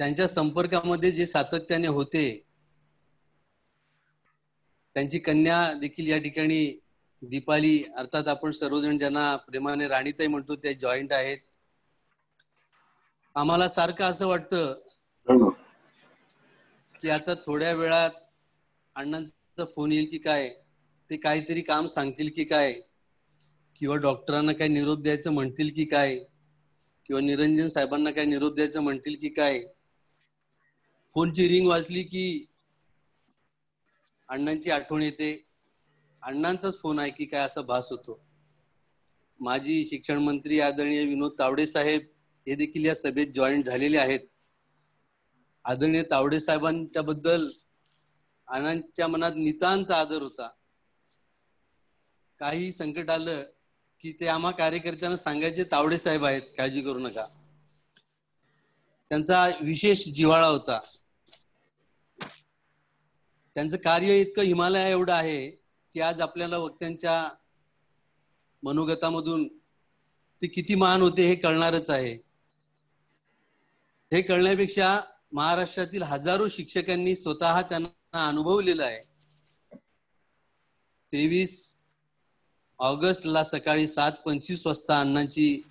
त्यांच्या संपर्कामध्ये जे सातत्याने होते, त्यांची कन्या देखील या ठिकाणी दीपाली, अर्थात आपण सर्वजण ज्यांना प्रेमाने राणीताई म्हणतो, ते जॉईंट आहेत. आम्हाला सारखं असं वाटतं की आता थोड्या वेळात अण्णांचा फोन येईल की काय, ते काहीतरी काम सांगतील की काय, किंवा डॉक्टरांना काय निरोप द्यायचं म्हणतील की काय, किंवा निरंजन साहेबांना काय निरोप द्यायचं म्हणतील की काय. फोनची रिंग वाजली की अण्णांची आठवण येते, अण्णांचाच फोन आहे की काय असा भास होतो. माजी शिक्षण मंत्री आदरणीय विनोद तावडे साहेब हे देखील या सभेत जॉईन झालेले आहेत. आदरणीय तावडे साहेबांच्या बद्दल अण्णांच्या मनात नितांत आदर होता. काही संकट आलं की ते आम्हा कार्यकर्त्यांना सांगायचे, तावडे साहेब आहेत, काळजी करू नका. त्यांचा विशेष जिव्हाळा होता. त्यांचं कार्य इतकं हिमालया एवढं आहे की आज आपल्याला वक्त्यांच्या मनोगतामधून ते किती महान होते हे कळणारच आहे. हे कळण्यापेक्षा महाराष्ट्रातील हजारो शिक्षकांनी स्वतः त्यांना अनुभवलेलं आहे. 23 ऑगस्टला सकाळी 7:25 वाजता अण्णांची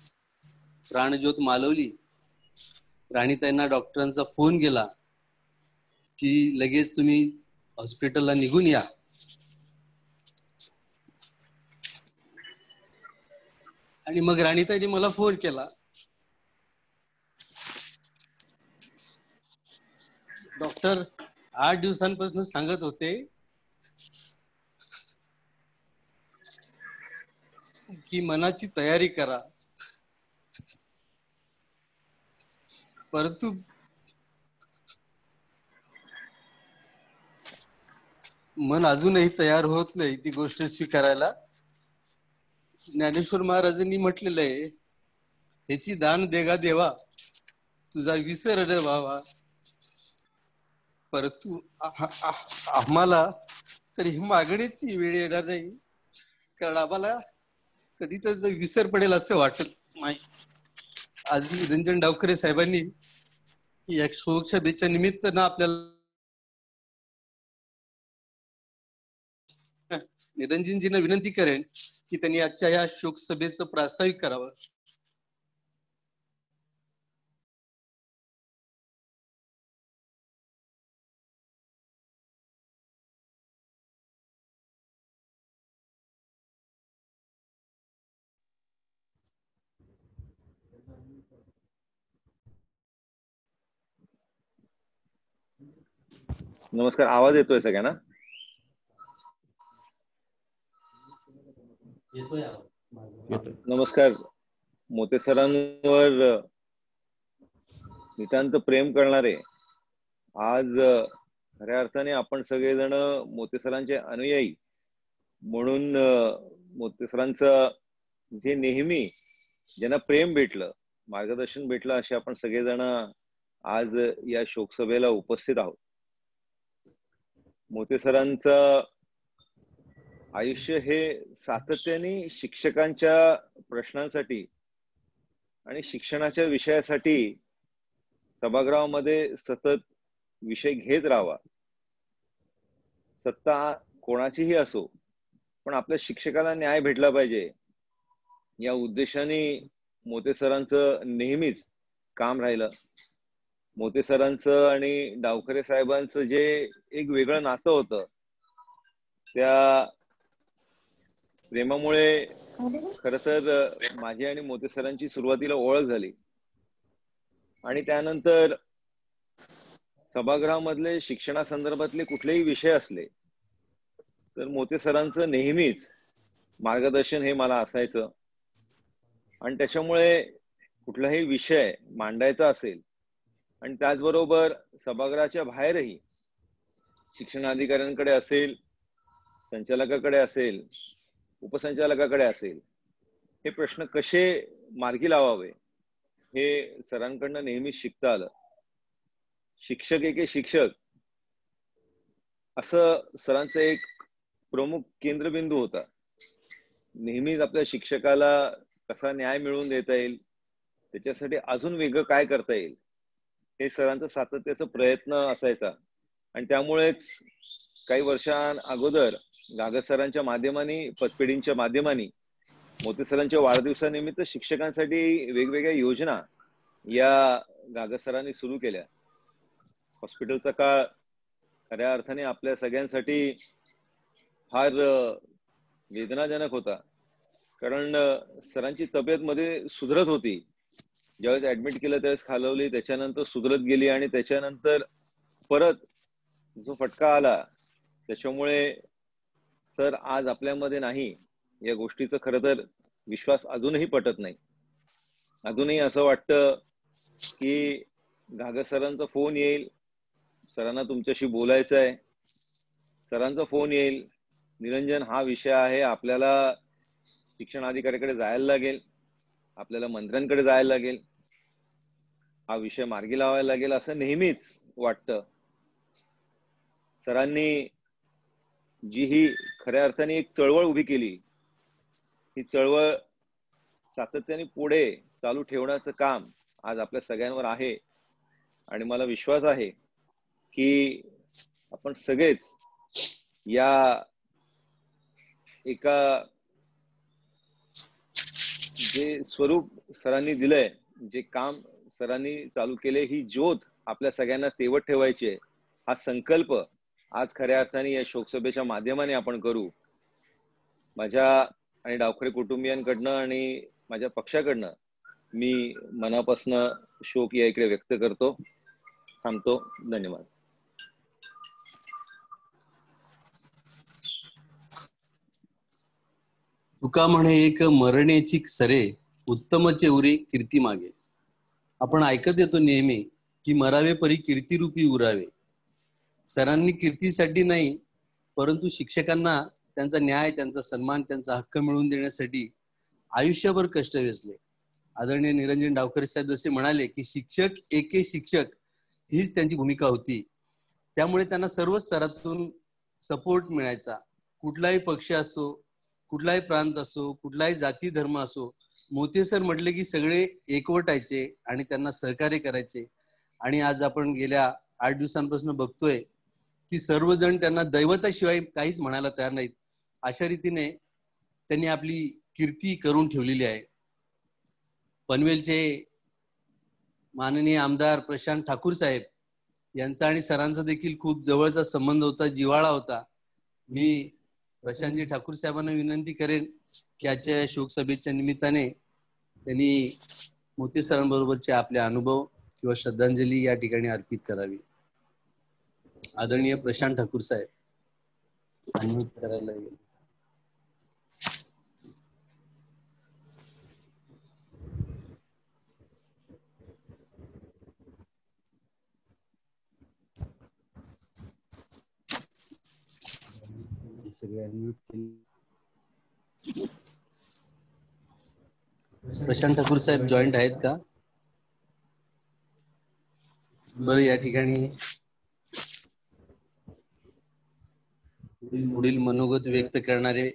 प्राणज्योत मालवली. राणीताईंना डॉक्टरांचा फोन गेला की लगेच तुम्ही हॉस्पिटलला निघून या. आणि मग राणीताईंनी मला फोन केला. डॉक्टर 8 दिवसांपासून सांगत होते की मनाची तयारी करा, परंतु मन अजूनही तयार होत नाही ती गोष्ट स्वीकारायला. ज्ञानेश्वर महाराजांनी म्हटलेलं आहे, ह्याची दान देगा देवा, तुझा विसर रे बाबा. परंतु आम्हाला तरी मागणीची वेळ येणार नाही, कारण आम्हाला कधी तर विसर पडेल असं वाटत नाही. आज निरंजन डावखरे साहेबांनी या शोक सभेच्या निमित्तानं आपल्याला निरंजनजींना विनंती करेन की त्यांनी आजच्या या शोक सभेचं प्रास्ताविक करावं. नमस्कार, आवाज येतोय सगळ्यांना? नमस्कार. मोते सरांवर नितांत प्रेम करणारे, आज खऱ्या अर्थाने आपण सगळेजण मोते सरांचे अनुयायी म्हणून मोते सरांचं जे नेहमी ज्यांना प्रेम भेटलं, मार्गदर्शन भेटलं, असे आपण सगळेजण आज या शोकसभेला उपस्थित आहोत. मोते सरांचं आयुष्य हे सातत्याने शिक्षकांच्या प्रश्नांसाठी आणि शिक्षणाच्या विषयासाठी सभागृहामध्ये सतत विषय घेत राहावा. सत्ता कोणाचीही असो, पण आपल्या शिक्षकाला न्याय भेटला पाहिजे या उद्देशाने मोते सरांचं नेहमीच काम राहिलं. मोते सरांचं आणि डावखरे साहेबांचं जे एक वेगळं नातं होतं, त्या प्रेमामुळे खर तर माझी आणि मोते सरांची सुरुवातीला ओळख झाली. आणि त्यानंतर सभागृहामधले शिक्षणासंदर्भातले कुठलेही विषय असले तर मोते सरांचं नेहमीच मार्गदर्शन हे मला असायचं. आणि त्याच्यामुळे कुठलाही विषय मांडायचा असेल आणि त्याचबरोबर सभागृहाच्या बाहेरही शिक्षणाधिकाऱ्यांकडे असेल, संचालकाकडे असेल, उपसंचालकाकडे असेल, हे प्रश्न कसे मार्गी लावावे हे सरांकडनं नेहमी शिकता आलं. शिक्षक एके शिक्षक असं सरांचं एक प्रमुख केंद्रबिंदू होता. नेहमीच आपल्या शिक्षकाला कसा न्याय मिळवून देता येईल, त्याच्यासाठी अजून वेगळं काय करता येईल हे सरांचा सातत्याचा प्रयत्न असायचा. आणि त्यामुळेच काही वर्षां अगोदर गागत सरांच्या माध्यमाने, पतपेढींच्या माध्यमाने मोते सरांच्या वाढदिवसानिमित्त शिक्षकांसाठी वेगवेगळ्या योजना या गागत सरांनी सुरू केल्या. हॉस्पिटलचा काळ खऱ्या अर्थाने आपल्या सगळ्यांसाठी फार वेदनाजनक होता, कारण सरांची तब्येत मध्ये सुधरत होती. ज्यावेळेस ऍडमिट केलं त्यावेळेस खालवली, त्याच्यानंतर सुधरत गेली आणि त्याच्यानंतर परत जो फटका आला त्याच्यामुळे सर आज आपल्यामध्ये नाही, या गोष्टीचं खरं तर विश्वास अजूनही पटत नाही. अजूनही असं वाटतं की घागत सरांचा फोन येईल, सरांना तुमच्याशी बोलायचं आहे, सरांचा फोन येईल, निरंजन हा विषय आहे, आपल्याला शिक्षणाधिकाऱ्याकडे जायला लागेल, आपल्याला मंत्र्यांकडे जायला लागेल, हा विषय मार्गी लावायला लागेल, असं नेहमीच वाटतं. सरांनी जी ही खऱ्या अर्थाने एक चळवळ उभी केली, ही चळवळ सातत्याने पुढे चालू ठेवण्याचं काम आज आपल्या सगळ्यांवर आहे. आणि मला विश्वास आहे की आपण सगळेच या एका जे स्वरूप सरांनी दिलंय, जे काम सरांनी चालू केले, ही ज्योत आपल्या सगळ्यांना तेवत ठेवायची आहे, हा संकल्प आज खऱ्या अर्थाने या शोकसभेच्या माध्यमाने आपण करू. माझ्या आणि डावखरे कुटुंबियांकडनं आणि माझ्या पक्षाकडनं मी मनापासून शोक या इकडे व्यक्त करतो. थांबतो. धन्यवाद. तुका म्हणे एक मरणेची सरे, उत्तम चेवरे कीर्ती मागे. आपण ऐकत येतो नेहमी की मरावे परी कीर्तिरूपी उरावे. सरांनी कीर्तीसाठी नाही, परंतु शिक्षकांना त्यांचा न्याय, त्यांचा सन्मान, त्यांचा हक्क मिळवून देण्यासाठी आयुष्यभर कष्ट वेचले. आदरणीय निरंजन डावखरे साहेब जसे म्हणाले की शिक्षक एके शिक्षक हीच त्यांची भूमिका होती. त्यामुळे त्यांना सर्व स्तरातून सपोर्ट मिळायचा. कुठलाही पक्ष असो, कुठलाही प्रांत असो, कुठलाही जाती धर्म असो, मोते सर म्हटले की सगळे एकवटायचे आणि त्यांना सहकार्य करायचे. आणि आज आपण गेल्या 8 दिवसांपासून बघतोय की सर्वजण त्यांना दैवताशिवाय काहीच म्हणायला तयार नाहीत. अशा रीतीने त्यांनी आपली कीर्ती करून ठेवलेली आहे. पनवेलचे माननीय आमदार प्रशांत ठाकूर साहेब यांचा आणि सरांचा देखील खूप जवळचा संबंध होता, जिव्हाळा होता. मी प्रशांतजी ठाकूर साहेबांना विनंती करेन की आजच्या शोकसभेच्या निमित्ताने त्यांनी मोती सरांबरोबरचे आपले अनुभव किंवा श्रद्धांजली या ठिकाणी अर्पित करावी. आदरणीय प्रशांत ठाकूर साहेब अनम्यूट करायला लागेल. सगळे अनम्यूट केले. प्रशांत ठाकूर साहेब जॉईंट आहेत का? बरं, या ठिकाणी पुढील मनोगत व्यक्त करणारे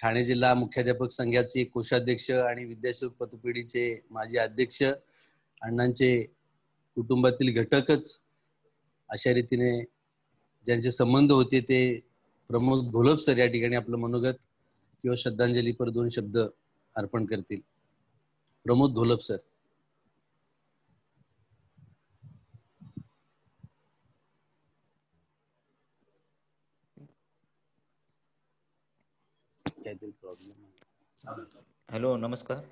ठाणे जिल्हा मुख्याध्यापक संघाचे कोषाध्यक्ष आणि विद्यासेवक पतपेढीचे माजी अध्यक्ष, अण्णांचे कुटुंबातील घटकच अशा रीतीने ज्यांचे संबंध होते ते प्रमोद घोलप सर या ठिकाणी आपलं मनोगत किंवा श्रद्धांजली पर 2 शब्द अर्पण करतील. प्रमोद घोलप सर. हॅलो, नमस्कार.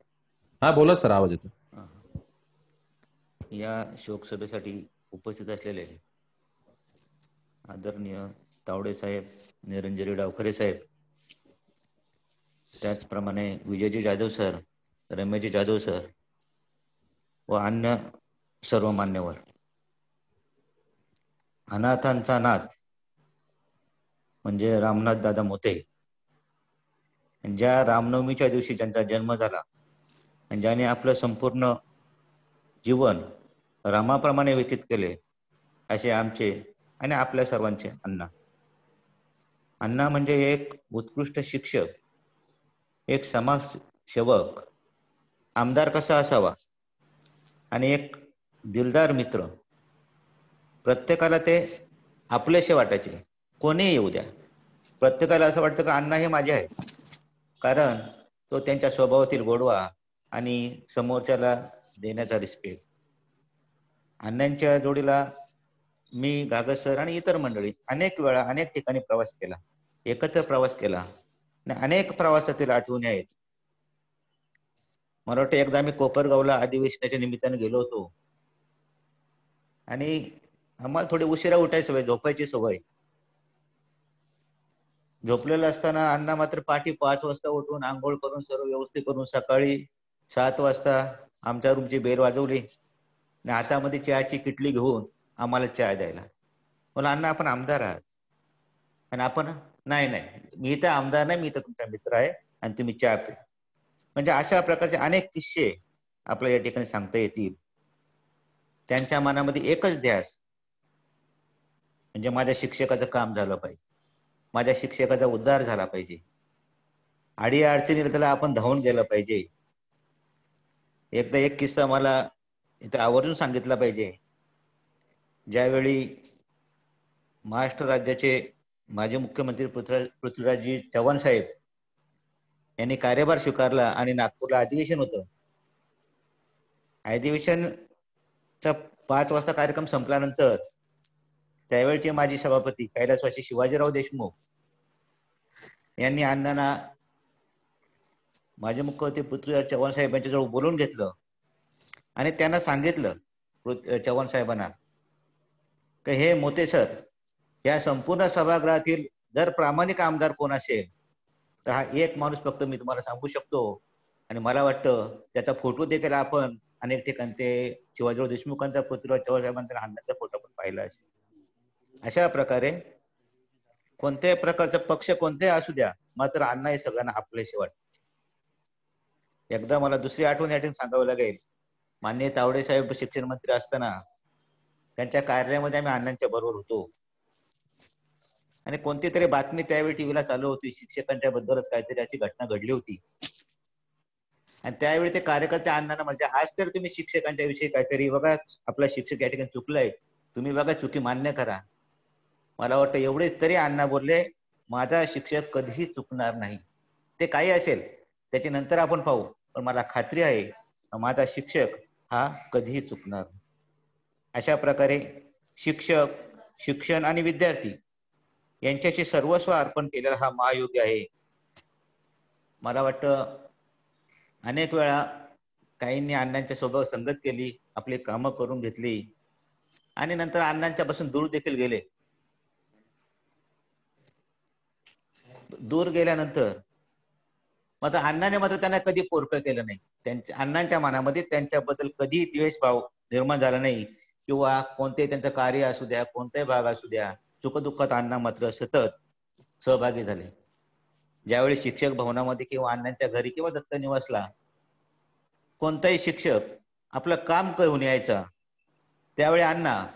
हा बोला सर, आवाज येतो. या शोकसभेसाठी उपस्थित असलेले आदरणीय तावडे साहेब, निरंजन डावखरे साहेब, त्याचप्रमाणे विजयजी जाधव सर, रमेशजी जाधव सर व अन्य सर्व मान्यवर. अनाथांचा नाथ म्हणजे रामनाथ दादा मोते, ज्या रामनवमीच्या दिवशी ज्यांचा जन्म झाला आणि ज्याने आपलं संपूर्ण जीवन रामाप्रमाणे व्यतीत केले, असे आमचे आणि आपल्या सर्वांचे अण्णा. अण्णा म्हणजे एक उत्कृष्ट शिक्षक, एक समाजसेवक, आमदार कसा असावा आणि एक दिलदार मित्र. प्रत्येकाला ते आपलेसे वाटायचे, कोणीही येऊ द्या. प्रत्येकाला असं वाटतं की अण्णा हे माझे आहे, कारण तो त्यांच्या स्वभावातील गोडवा आणि समोरच्याला देण्याचा रिस्पेक्ट. अण्णांच्या जोडीला मी, घागर सर आणि इतर मंडळी अनेक वेळा अनेक ठिकाणी प्रवास केला, एकत्र प्रवास केला आणि अनेक प्रवासातील आठवणी आहेत. मला वाटतं एकदा आम्ही कोपरगावला अधिवेशनाच्या निमित्ताने गेलो होतो आणि आम्हाला थोडी उशिरा उठायची सवय, झोपायची सवय. झोपलेलं असताना अण्णा मात्र पहाटे 5 वाजता उठून आंघोळ करून सर्व व्यवस्थित करून सकाळी 7 वाजता आमच्या रूमची बेल वाजवली आणि हातामध्ये चहाची किटली घेऊन आम्हाला चहा द्यायला. मला अण्णा आपण आमदार आहात आणि आपण, नाही नाही मी तर आमदार नाही, मी तर तुमचा मित्र आहे आणि तुम्ही चहा प्या. म्हणजे अशा प्रकारचे अनेक किस्से आपल्याला या ठिकाणी सांगता येतील. त्यांच्या मनामध्ये एकच ध्यास, म्हणजे माझ्या शिक्षकाचं काम झालं पाहिजे, माझ्या शिक्षकाचा उद्धार झाला पाहिजे, आडी अडचणीला त्याला आपण धावून गेलं पाहिजे. एकदा एक किस्सा मला इथं आवर्जून सांगितला पाहिजे. ज्यावेळी महाराष्ट्र राज्याचे माजी मुख्यमंत्री पृथ्वीराजजी चव्हाण साहेब यांनी कार्यभार स्वीकारला आणि नागपूरला अधिवेशन होतं. अधिवेशनचा 5 वाजता कार्यक्रम संपल्यानंतर त्यावेळचे माजी सभापती कैलासवासी शिवाजीराव देशमुख यांनी अण्णांना माजी मुख्यमंत्री पृथ्वीराज चव्हाण साहेब यांच्याजवळ बोलून घेतलं आणि त्यांना सांगितलं चव्हाण साहेबांना की हे मोते सर, या संपूर्ण सभागृहातील जर प्रामाणिक आमदार कोण असेल तर हा एक माणूस फक्त मी तुम्हाला सांगू शकतो आणि मला वाटतं त्याचा फोटो देखील आपण अनेक ठिकाणी ते शिवाजीराव देशमुखांचा पृथ्वीराज चव्हाण साहेबांचा अण्णांचा फोटो पण पाहिला असेल. अशा प्रकारे कोणत्याही प्रकारचा पक्ष कोणत्याही असू द्या, मात्र अण्णा हे सगळ्यांना आपलेसे वाटते. एकदा मला दुसरी आठवण या ठिकाणी सांगावं लागेल. माननीय तावडे साहेब शिक्षण मंत्री असताना त्यांच्या कार्यालयामध्ये आम्ही अण्णांच्या बरोबर होतो आणि कोणती तरी बातमी त्यावेळी टीव्हीला चालू होती, शिक्षकांच्या बद्दलच काहीतरी अशी घटना घडली होती आणि त्यावेळी ते कार्यकर्ते अण्णांना म्हणजे आज तर तुम्ही शिक्षकांच्या विषयी काहीतरी बघा, आपला शिक्षक या ठिकाणी चुकलाय, तुम्ही बघा चुकी मान्य करा. मला वाटतं एवढेच तरी अण्णा बोलले, माझा शिक्षक कधीही चुकणार नाही, ते काही असेल त्याच्या नंतर आपण पाहू, पण मला खात्री आहे माझा शिक्षक हा कधीही चुकणार नाही. अशा प्रकारे शिक्षक, शिक्षण आणि विद्यार्थी यांच्याशी सर्वस्व अर्पण केलेला हा महायुग आहे. मला वाटतं अनेक वेळा काहींनी अण्णांच्या सोबत संगत केली, आपली कामं करून घेतली आणि नंतर अण्णांच्या पासून दूर देखील गेले. दूर गेल्यानंतर मात्र अण्णाने मात्र त्यांना कधी पोरकं केलं नाही. त्यांच्या अण्णांच्या मनामध्ये त्यांच्याबद्दल कधी द्वेषभाव निर्माण झाला नाही किंवा कोणतेही त्यांचं कार्य असू द्या, कोणताही भाग असू द्या, सुखदुःखात अण्णा मात्र सतत सहभागी झाले. ज्यावेळी शिक्षक भवनामध्ये किंवा अण्णांच्या घरी किंवा दत्त निवासला कोणताही शिक्षक आपलं काम करून यायचा, त्यावेळी अण्णा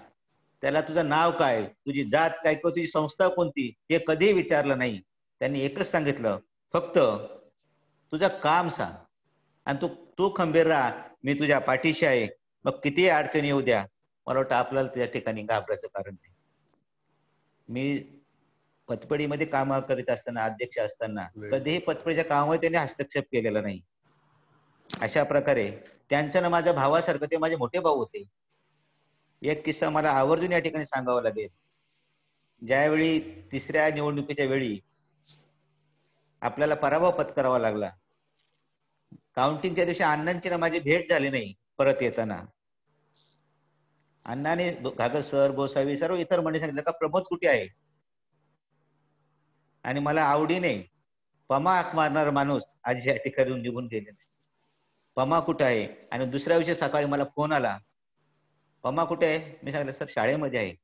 त्याला तुझं नाव काय, तुझी जात काय किंवा तुझी संस्था कोणती हे कधीही विचारलं नाही. त्यांनी एकच सांगितलं, फक्त तुझं काम सांग आणि तू खंबीर राहा, मी तुझ्या पाठीशी आहे, मग कितीही अडचणी येऊ द्या. मला वाटतं आपल्याला त्या ठिकाणी घाबरायचं कारण नाही. मी पतपडीमध्ये काम करीत असताना, अध्यक्ष असताना कधीही पतपडीच्या कामामध्ये त्यांनी हस्तक्षेप केलेला नाही. अशा प्रकारे त्यांचं ना माझ्या भावासारखं, ते माझे मोठे भाऊ होते. एक किस्सा मला आवर्जून या ठिकाणी सांगावा लागेल. ज्यावेळी 3ऱ्या निवडणुकीच्या वेळी आपल्याला पराभव पत्करावा लागला, काउंटिंगच्या दिवशी अण्णांची ना माझी भेट झाली नाही. परत येताना अण्णाने घागर सर, गोसावी, सर्व इतर मंडळी सांगितलं का प्रमोद कुठे आहे, आणि मला आवडीने पमा हाक मारणारा माणूस आज या ठिकाणी निघून गेले. पमा कुठे आहे, आणि दुसऱ्या दिवशी सकाळी मला फोन आला, पमा कुठे आहे. मी सांगितलं सर शाळेमध्ये आहे,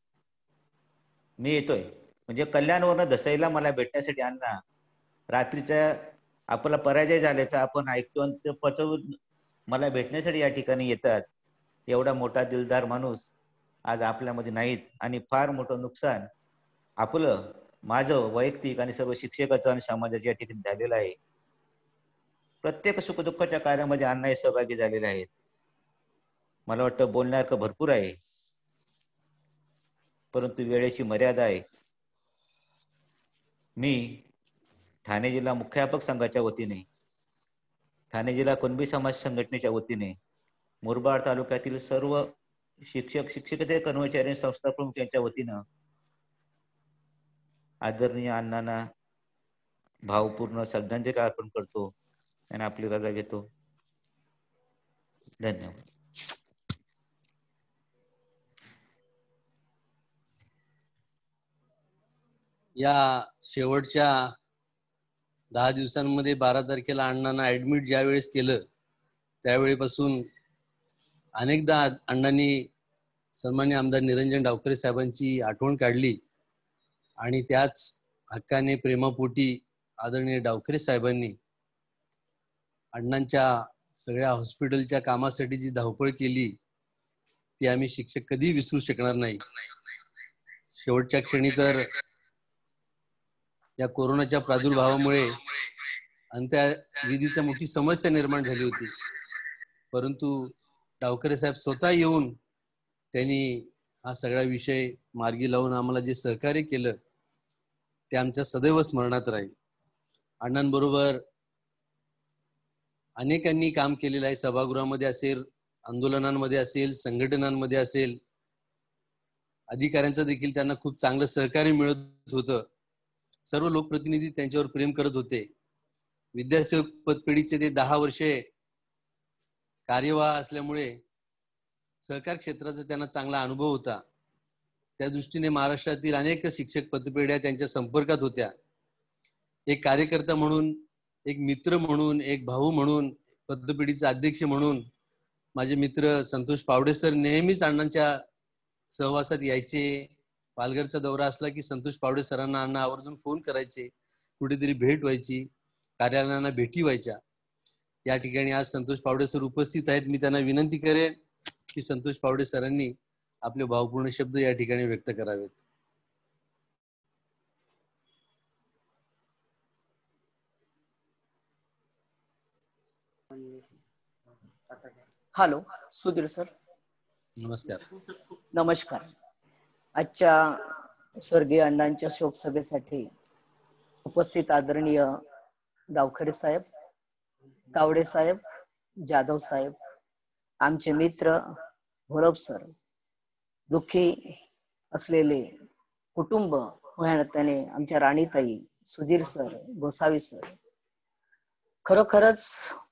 मी येतोय. म्हणजे कल्याणवरनं दसईला मला भेटण्यासाठी अण्णा रात्रीच्या आपला पराजय झाल्याचा आपण ऐकतो आणि ते पचवून मला भेटण्यासाठी या ठिकाणी येतात. एवढा मोठा दिलदार माणूस आज आपल्यामध्ये नाहीत आणि फार मोठं नुकसान आपलं, माझं वैयक्तिक आणि सर्व शिक्षकाचं आणि समाजाचं या ठिकाणी झालेलं आहे. प्रत्येक सुखदुःखाच्या कार्यामध्ये अण्णा हे सहभागी झालेले आहेत. मला वाटतं बोलण्यासारखं भरपूर आहे, परंतु वेळेची मर्यादा आहे. मी ठाणे जिल्हा मुख्याध्यापक संघाच्या वतीने, ठाणे जिल्हा कुणबी समाज संघटनेच्या वतीने, मुरबाड तालुक्यातील सर्व शिक्षक शिक्षकेतर कर्मचारी संस्था प्रमुख यांच्या वतीनं आदरणीय अण्णांना भावपूर्ण श्रद्धांजली अर्पण करतो आणि आपली रजा घेतो. धन्यवाद. या शेवटच्या 10 दिवसांमध्ये 12 तारखेला अण्णांना ऍडमिट ज्या वेळेस केलं त्यावेळेपासून अनेकदा अण्णांनी सन्मान्य आमदार निरंजन डावखरे साहेबांची आठवण काढली आणि त्याच हक्काने प्रेमापोटी आदरणीय डावखरे साहेबांनी अण्णांच्या सगळ्या हॉस्पिटलच्या कामासाठी जी धावपळ केली ती आम्ही शिक्षक कधी विसरू शकणार नाही. शेवटच्या क्षणी तर या कोरोनाच्या प्रादुर्भावामुळे अंत्यविधीची मोठी समस्या निर्माण झाली होती, परंतु डावखरे साहेब स्वतः येऊन त्यांनी हा सगळा विषय मार्गी लावून आम्हाला जे सहकार्य केलं ते आमच्या सदैव स्मरणात राहील. अण्णांबरोबर अनेकांनी काम केलेलं आहे. सभागृहामध्ये असेल, आंदोलनांमध्ये असेल, संघटनांमध्ये असेल, अधिकाऱ्यांचं देखील त्यांना खूप चांगलं सहकार्य मिळत होतं. सर्व लोकप्रतिनिधी त्यांच्यावर प्रेम करत होते. विद्यासेवक पतपेढीचे ते 10 वर्षे कार्यवाह असल्यामुळे सहकार क्षेत्राचा त्यांना चांगला अनुभव होता. त्या दृष्टीने महाराष्ट्रातील अनेक शिक्षक पतपेढ्या त्यांच्या संपर्कात होत्या. एक कार्यकर्ता म्हणून, एक मित्र म्हणून, एक भाऊ म्हणून, पतपेढीचा अध्यक्ष म्हणून माझे मित्र संतोष पावडे सर नेहमीच अण्णांच्या सहवासात यायचे. पालघरचा दौरा असला की संतोष पावडे सरांना अण्णा आवर्जून फोन करायचे, कुठेतरी भेट व्हायची, कार्यालयांना भेटी व्हायच्या. या ठिकाणी आज संतोष पावडे सर उपस्थित आहेत. मी त्यांना विनंती करेन की संतोष पावडे सरांनी आपले भावपूर्ण शब्द या ठिकाणी व्यक्त करावेत. Hello, Sudhir sir. नमस्कार. नमस्कार. आजच्या स्वर्गीय अण्णांच्या शोक सभेसाठी उपस्थित आदरणीय डावखरे साहेब, तावडे साहेब, जाधव साहेब, आमचे मित्र भोरब सर, दुःखी असलेले कुटुंब त्याने आमच्या राणीताई, सुधीर सर, गोसावी सर, खरोखरच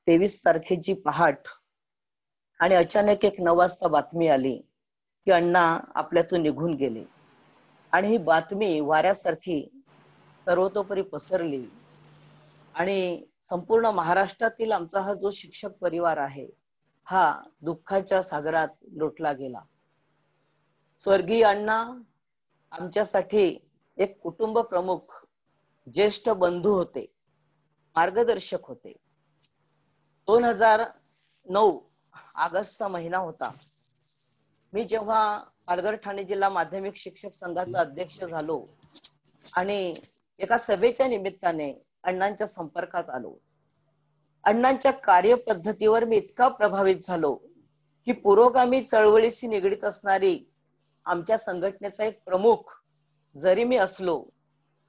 23 तारखेची पहाट आणि अचानक एक 9 वाजता बातमी आली की अण्णा आपल्यातून निघून गेले आणि ही बातमी वाऱ्यासारखी सर्वतोपरी पसरली आणि संपूर्ण महाराष्ट्रातील आमचा हा जो शिक्षक परिवार आहे हा दुःखाच्या सागरात लोटला गेला. स्वर्गीय अण्णा आमच्यासाठी एक कुटुंब प्रमुख, ज्येष्ठ बंधू होते, मार्गदर्शक होते. 2009 ऑगस्टचा महिना होता. मी जेव्हा पालघर ठाणे जिल्हा माध्यमिक शिक्षक संघाचा अध्यक्ष झालो आणि एका सभेच्या निमित्ताने अण्णांच्या संपर्कात आलो. अण्णांच्या कार्यपद्धतीवर मी इतका प्रभावित झालो की पुरोगामी चळवळीशी निगडीत असणारी आमच्या संघटनेचा एक प्रमुख जरी मी असलो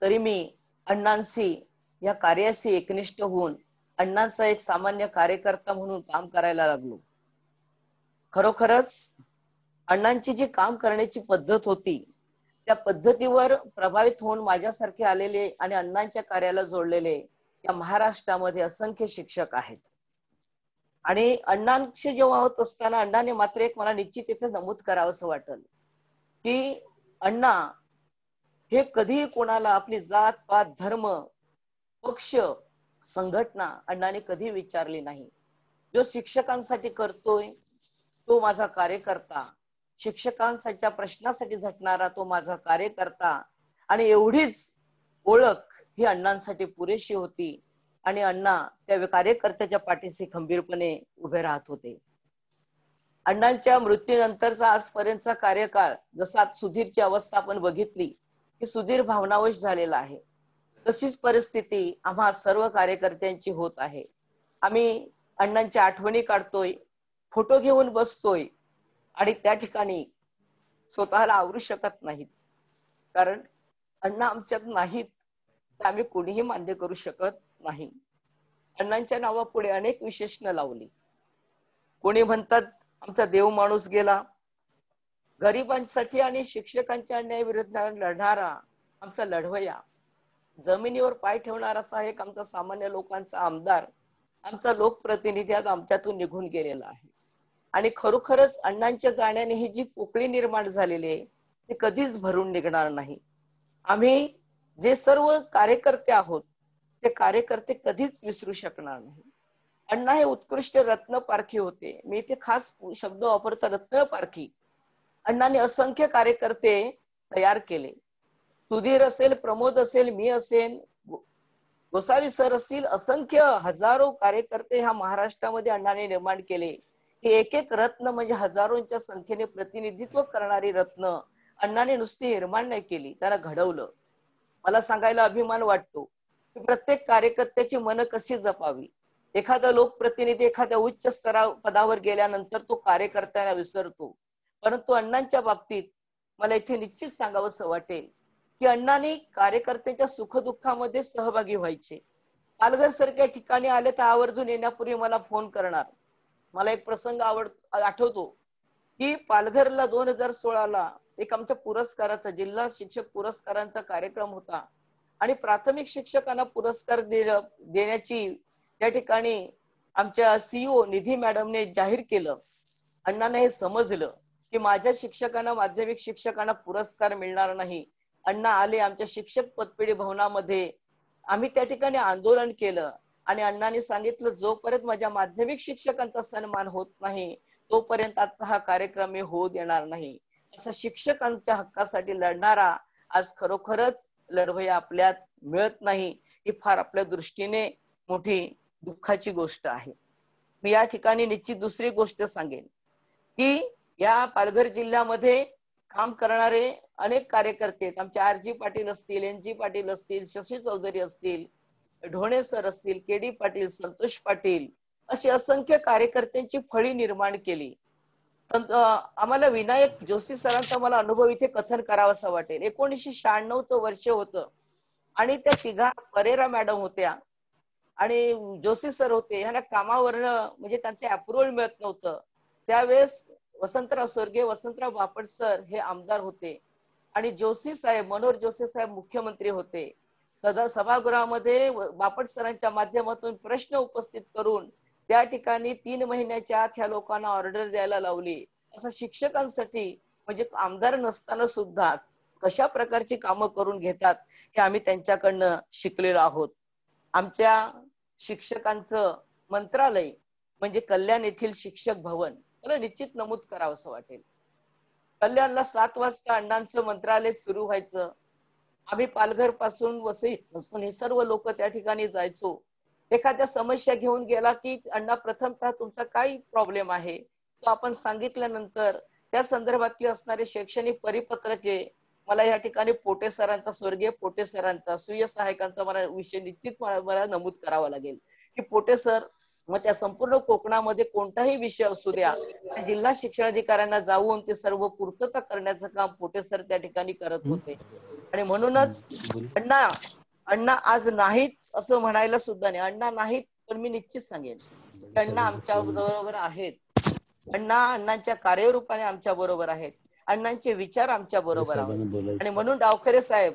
तरी मी अण्णांशी या कार्याशी एकनिष्ठ होऊन अण्णांचा एक सामान्य कार्यकर्ता म्हणून काम करायला लागलो. खरोखरच अण्णांची जी काम करण्याची पद्धत होती त्या पद्धतीवर प्रभावित होऊन माझ्यासारखे आलेले आणि अण्णांच्या कार्याला जोडलेले या महाराष्ट्रामध्ये असंख्य शिक्षक आहेत. आणि अण्णांशी जेव्हा होत असताना अण्णाने मात्र एक मला निश्चित इथे नमूद करावं असं वाटलं की अण्णा हे कधीही कोणाला आपली जात पात धर्म पक्ष संघटना अण्णाने कधी विचारली नाही. जो शिक्षकांसाठी करतोय तो माझा कार्यकर्ता, शिक्षकांच्या प्रश्नासाठी झटणारा तो माझा कार्यकर्ता, आणि एवढीच ओळख ही अण्णांसाठी पुरेशी होती आणि अण्णा त्या कार्यकर्त्याच्या पाठीशी खंबीरपणे उभे राहत होते. अण्णांच्या मृत्यूनंतरचा आजपर्यंतचा कार्यकाळ, जसा सुधीरची अवस्था आपण बघितली की सुधीर भावनावश झालेला आहे, तशीच परिस्थिती आम्हा सर्व कार्यकर्त्यांची होत आहे. आम्ही अण्णांच्या आठवणी काढतोय, फोटो घेऊन बसतोय, आणि त्या ठिकाणी स्वतःला आवरू शकत नाहीत, कारण अण्णा आमच्यात नाहीत तर आम्ही कोणीही मान्य करू शकत नाही. अण्णांच्या नावापुढे अनेक विशेषणं लावली. कोणी म्हणतात आमचा देव माणूस गेला, गरिबांसाठी आणि शिक्षकांच्या अन्यायाविरुद्ध लढणारा आमचा लढवया, जमिनीवर पाय ठेवणारा असा एक आमचा सामान्य लोकांचा आमदार, आमचा लोकप्रतिनिधी आज आमच्यातून निघून गेलेला आहे. आणि खरोखरच अण्णांच्या जाण्याने ही जी पोकळी निर्माण झालेली आहे ती कधीच भरून निघणार नाही. आम्ही जे सर्व कार्यकर्ते आहोत ते कार्यकर्ते कधीच विसरू शकणार नाही. अण्णा हे उत्कृष्ट रत्न पारखी होते. मी इथे खास शब्द वापरतो, रत्न पारखी. अण्णांनी असंख्य कार्यकर्ते तयार केले. सुधीर असेल, प्रमोद असेल, मी असेल, गोसावी सर असतील, असंख्य हजारो कार्यकर्ते ह्या महाराष्ट्रामध्ये अण्णांनी निर्माण केले. हे एक एक रत्न म्हणजे हजारोंच्या संख्येने प्रतिनिधित्व करणारी रत्न अण्णांनी नुसती निर्माण नाही केली, त्याला घडवलं. मला सांगायला अभिमान वाटतो की प्रत्येक कार्यकर्त्याची मन कशी जपावी. एखादा लोकप्रतिनिधी एखाद्या उच्च पदावर गेल्यानंतर तो कार्यकर्त्याला विसरतो, परंतु अण्णांच्या बाबतीत मला इथे निश्चित सांगावंसं वाटेल की अण्णांनी कार्यकर्त्याच्या सुखदुःखामध्ये सहभागी व्हायचे. पालघर सारख्या ठिकाणी आले तर आवर्जून येण्यापूर्वी मला फोन करणार. मला एक प्रसंग आठवतो की पालघरला 2016ला एक आमच्या पुरस्काराचा, जिल्हा शिक्षक पुरस्कारांचा कार्यक्रम होता आणि प्राथमिक शिक्षकांना पुरस्कार देण्याची त्या ठिकाणी आमच्या सीईओ निधी मॅडमने जाहीर केलं. अण्णांना हे समजलं की माझ्या शिक्षकांना, माध्यमिक शिक्षकांना पुरस्कार मिळणार नाही. अण्णा आले आमच्या शिक्षक पतपेढी भवनामध्ये, आम्ही त्या ठिकाणी आंदोलन केलं आणि अण्णांनी सांगितलं जोपर्यंत माझ्या माध्यमिक शिक्षकांचा सन्मान होत नाही तोपर्यंत आजचा हा कार्यक्रम मी होऊ देणार नाही. असं शिक्षकांच्या हक्कासाठी लढणारा आज खरोखरच लढवय्या आपल्यात मिळत नाही. ही फार आपल्या दृष्टीने मोठी दुःखाची गोष्ट आहे. मी या ठिकाणी निश्चित दुसरी गोष्ट सांगेन की या पालघर जिल्ह्यामध्ये काम करणारे अनेक कार्यकर्ते आहेत. आमचे आर.जी. पाटील असतील, एन.जी. पाटील असतील, शशी चौधरी असतील, ढोणे सर असतील, के.डी. पाटील, संतोष पाटील, अशी असंख्य कार्यकर्त्यांची फळी निर्माण केली. आम्हाला विनायक जोशी सरांचा मला अनुभव इथे कथन करावासा वाटेल. 1996चं वर्ष होतं आणि त्या तिघा परेरा मॅडम होत्या आणि जोशी सर होते. ह्यांना कामावरनं म्हणजे त्यांचे अप्रुव्हल मिळत नव्हतं. त्यावेळेस स्वर्गीय वसंतराव बापट सर हे आमदार होते आणि जोशी साहेब, मनोहर जोशी साहेब मुख्यमंत्री होते. सभागृहामध्ये बापट सरांच्या माध्यमातून प्रश्न उपस्थित करून त्या ठिकाणी 3 महिन्याच्या आत ह्या लोकांना ऑर्डर द्यायला लावली. असं शिक्षकांसाठी म्हणजे आमदार नसताना सुद्धा कशा प्रकारची कामं करून घेतात हे आम्ही त्यांच्याकडनं शिकलेलो आहोत. आमच्या शिक्षकांचं मंत्रालय म्हणजे कल्याण येथील शिक्षक भवन, मला निश्चित नमूद करावं असं वाटेल. कल्याणला 7 वाजता अण्णांचं मंत्रालय सुरू व्हायचं. आम्ही पालघर पासून वसई हे सर्व लोक त्या ठिकाणी जायचो. एखाद्या समस्या घेऊन गेला की अण्णा प्रथमतः तुमचा काय प्रॉब्लेम आहे तो आपण सांगितल्यानंतर त्या संदर्भातली असणारे शैक्षणिक परिपत्रके, मला या ठिकाणी पोटे सरांचा, स्वर्गीय पोटे सरांचा, सुय सहायकांचा मला विषय निश्चित मला नमूद करावा लागेल की पोटे सर मग त्या संपूर्ण कोकणामध्ये कोणताही विषय असू द्या, जिल्हा शिक्षणाधिकाऱ्यांना जाऊन ते सर्व पूर्तता करण्याचं काम पोटे सर त्या ठिकाणी करत होते. आणि म्हणूनच अण्णा आज नाहीत असं म्हणायला सुद्धा नाही. अण्णा नाहीत पण मी निश्चित सांगेन अण्णा आमच्या बरोबर आहेत. अण्णांच्या कार्यरूपाने आमच्या बरोबर आहेत. अण्णांचे विचार आमच्या बरोबर आहेत. आणि म्हणून डावखरे साहेब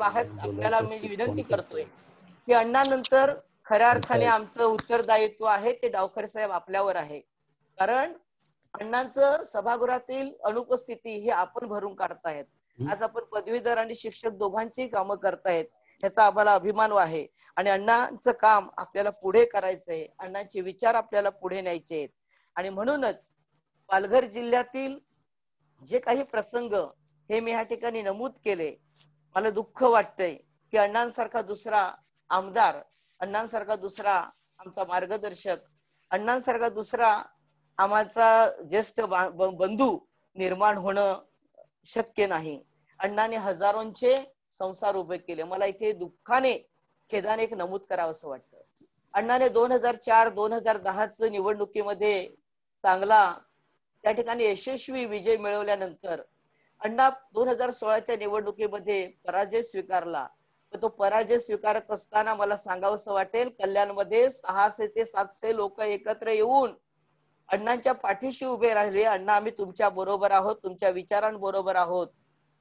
आहेत आपल्याला मी विनंती करतोय की अण्णानंतर खऱ्या अर्थाने आमचं उत्तरदायित्व आहे ते डावखरे साहेब आपल्यावर आहे. कारण अण्णांचं सभागृहातील अनुपस्थिती ही आपण भरून काढतायत. आज आपण पदवीधर आणि शिक्षक दोघांची कामं करतायत, ह्याचा आम्हाला अभिमान आहे. आणि अण्णांचं काम आपल्याला पुढे करायचंय, अण्णांचे विचार आपल्याला पुढे न्यायचे आहेत. आणि म्हणूनच पालघर जिल्ह्यातील जे काही प्रसंग हे मी ह्या ठिकाणी नमूद केले, मला दुःख वाटतंय की अण्णांसारखा दुसरा आमदार, अण्णांसारखा दुसरा आमचा मार्गदर्शक, अण्णांसारखा दुसरा आमचा ज्येष्ठ बंधू निर्माण होणं शक्य नाही. अण्णांनी हजारोंचे संसार उभे केले. मला इथे दुःखाने, खेदाने एक नमूद करावं असं वाटतं. अण्णाने 2004-2010 निवडणुकीमध्ये चांगला त्या ठिकाणी यशस्वी विजय मिळवल्यानंतर अण्णा 2016च्या निवडणुकीमध्ये पराजय स्वीकारला. तो पराजय स्वीकारत असताना मला सांगावंसं वाटेल, कल्याणमध्ये 600 ते 700 लोक एकत्र येऊन अण्णांच्या पाठीशी उभे राहिले. अण्णा, आम्ही तुमच्या बरोबर आहोत, तुमच्या विचारांबरोबर आहोत.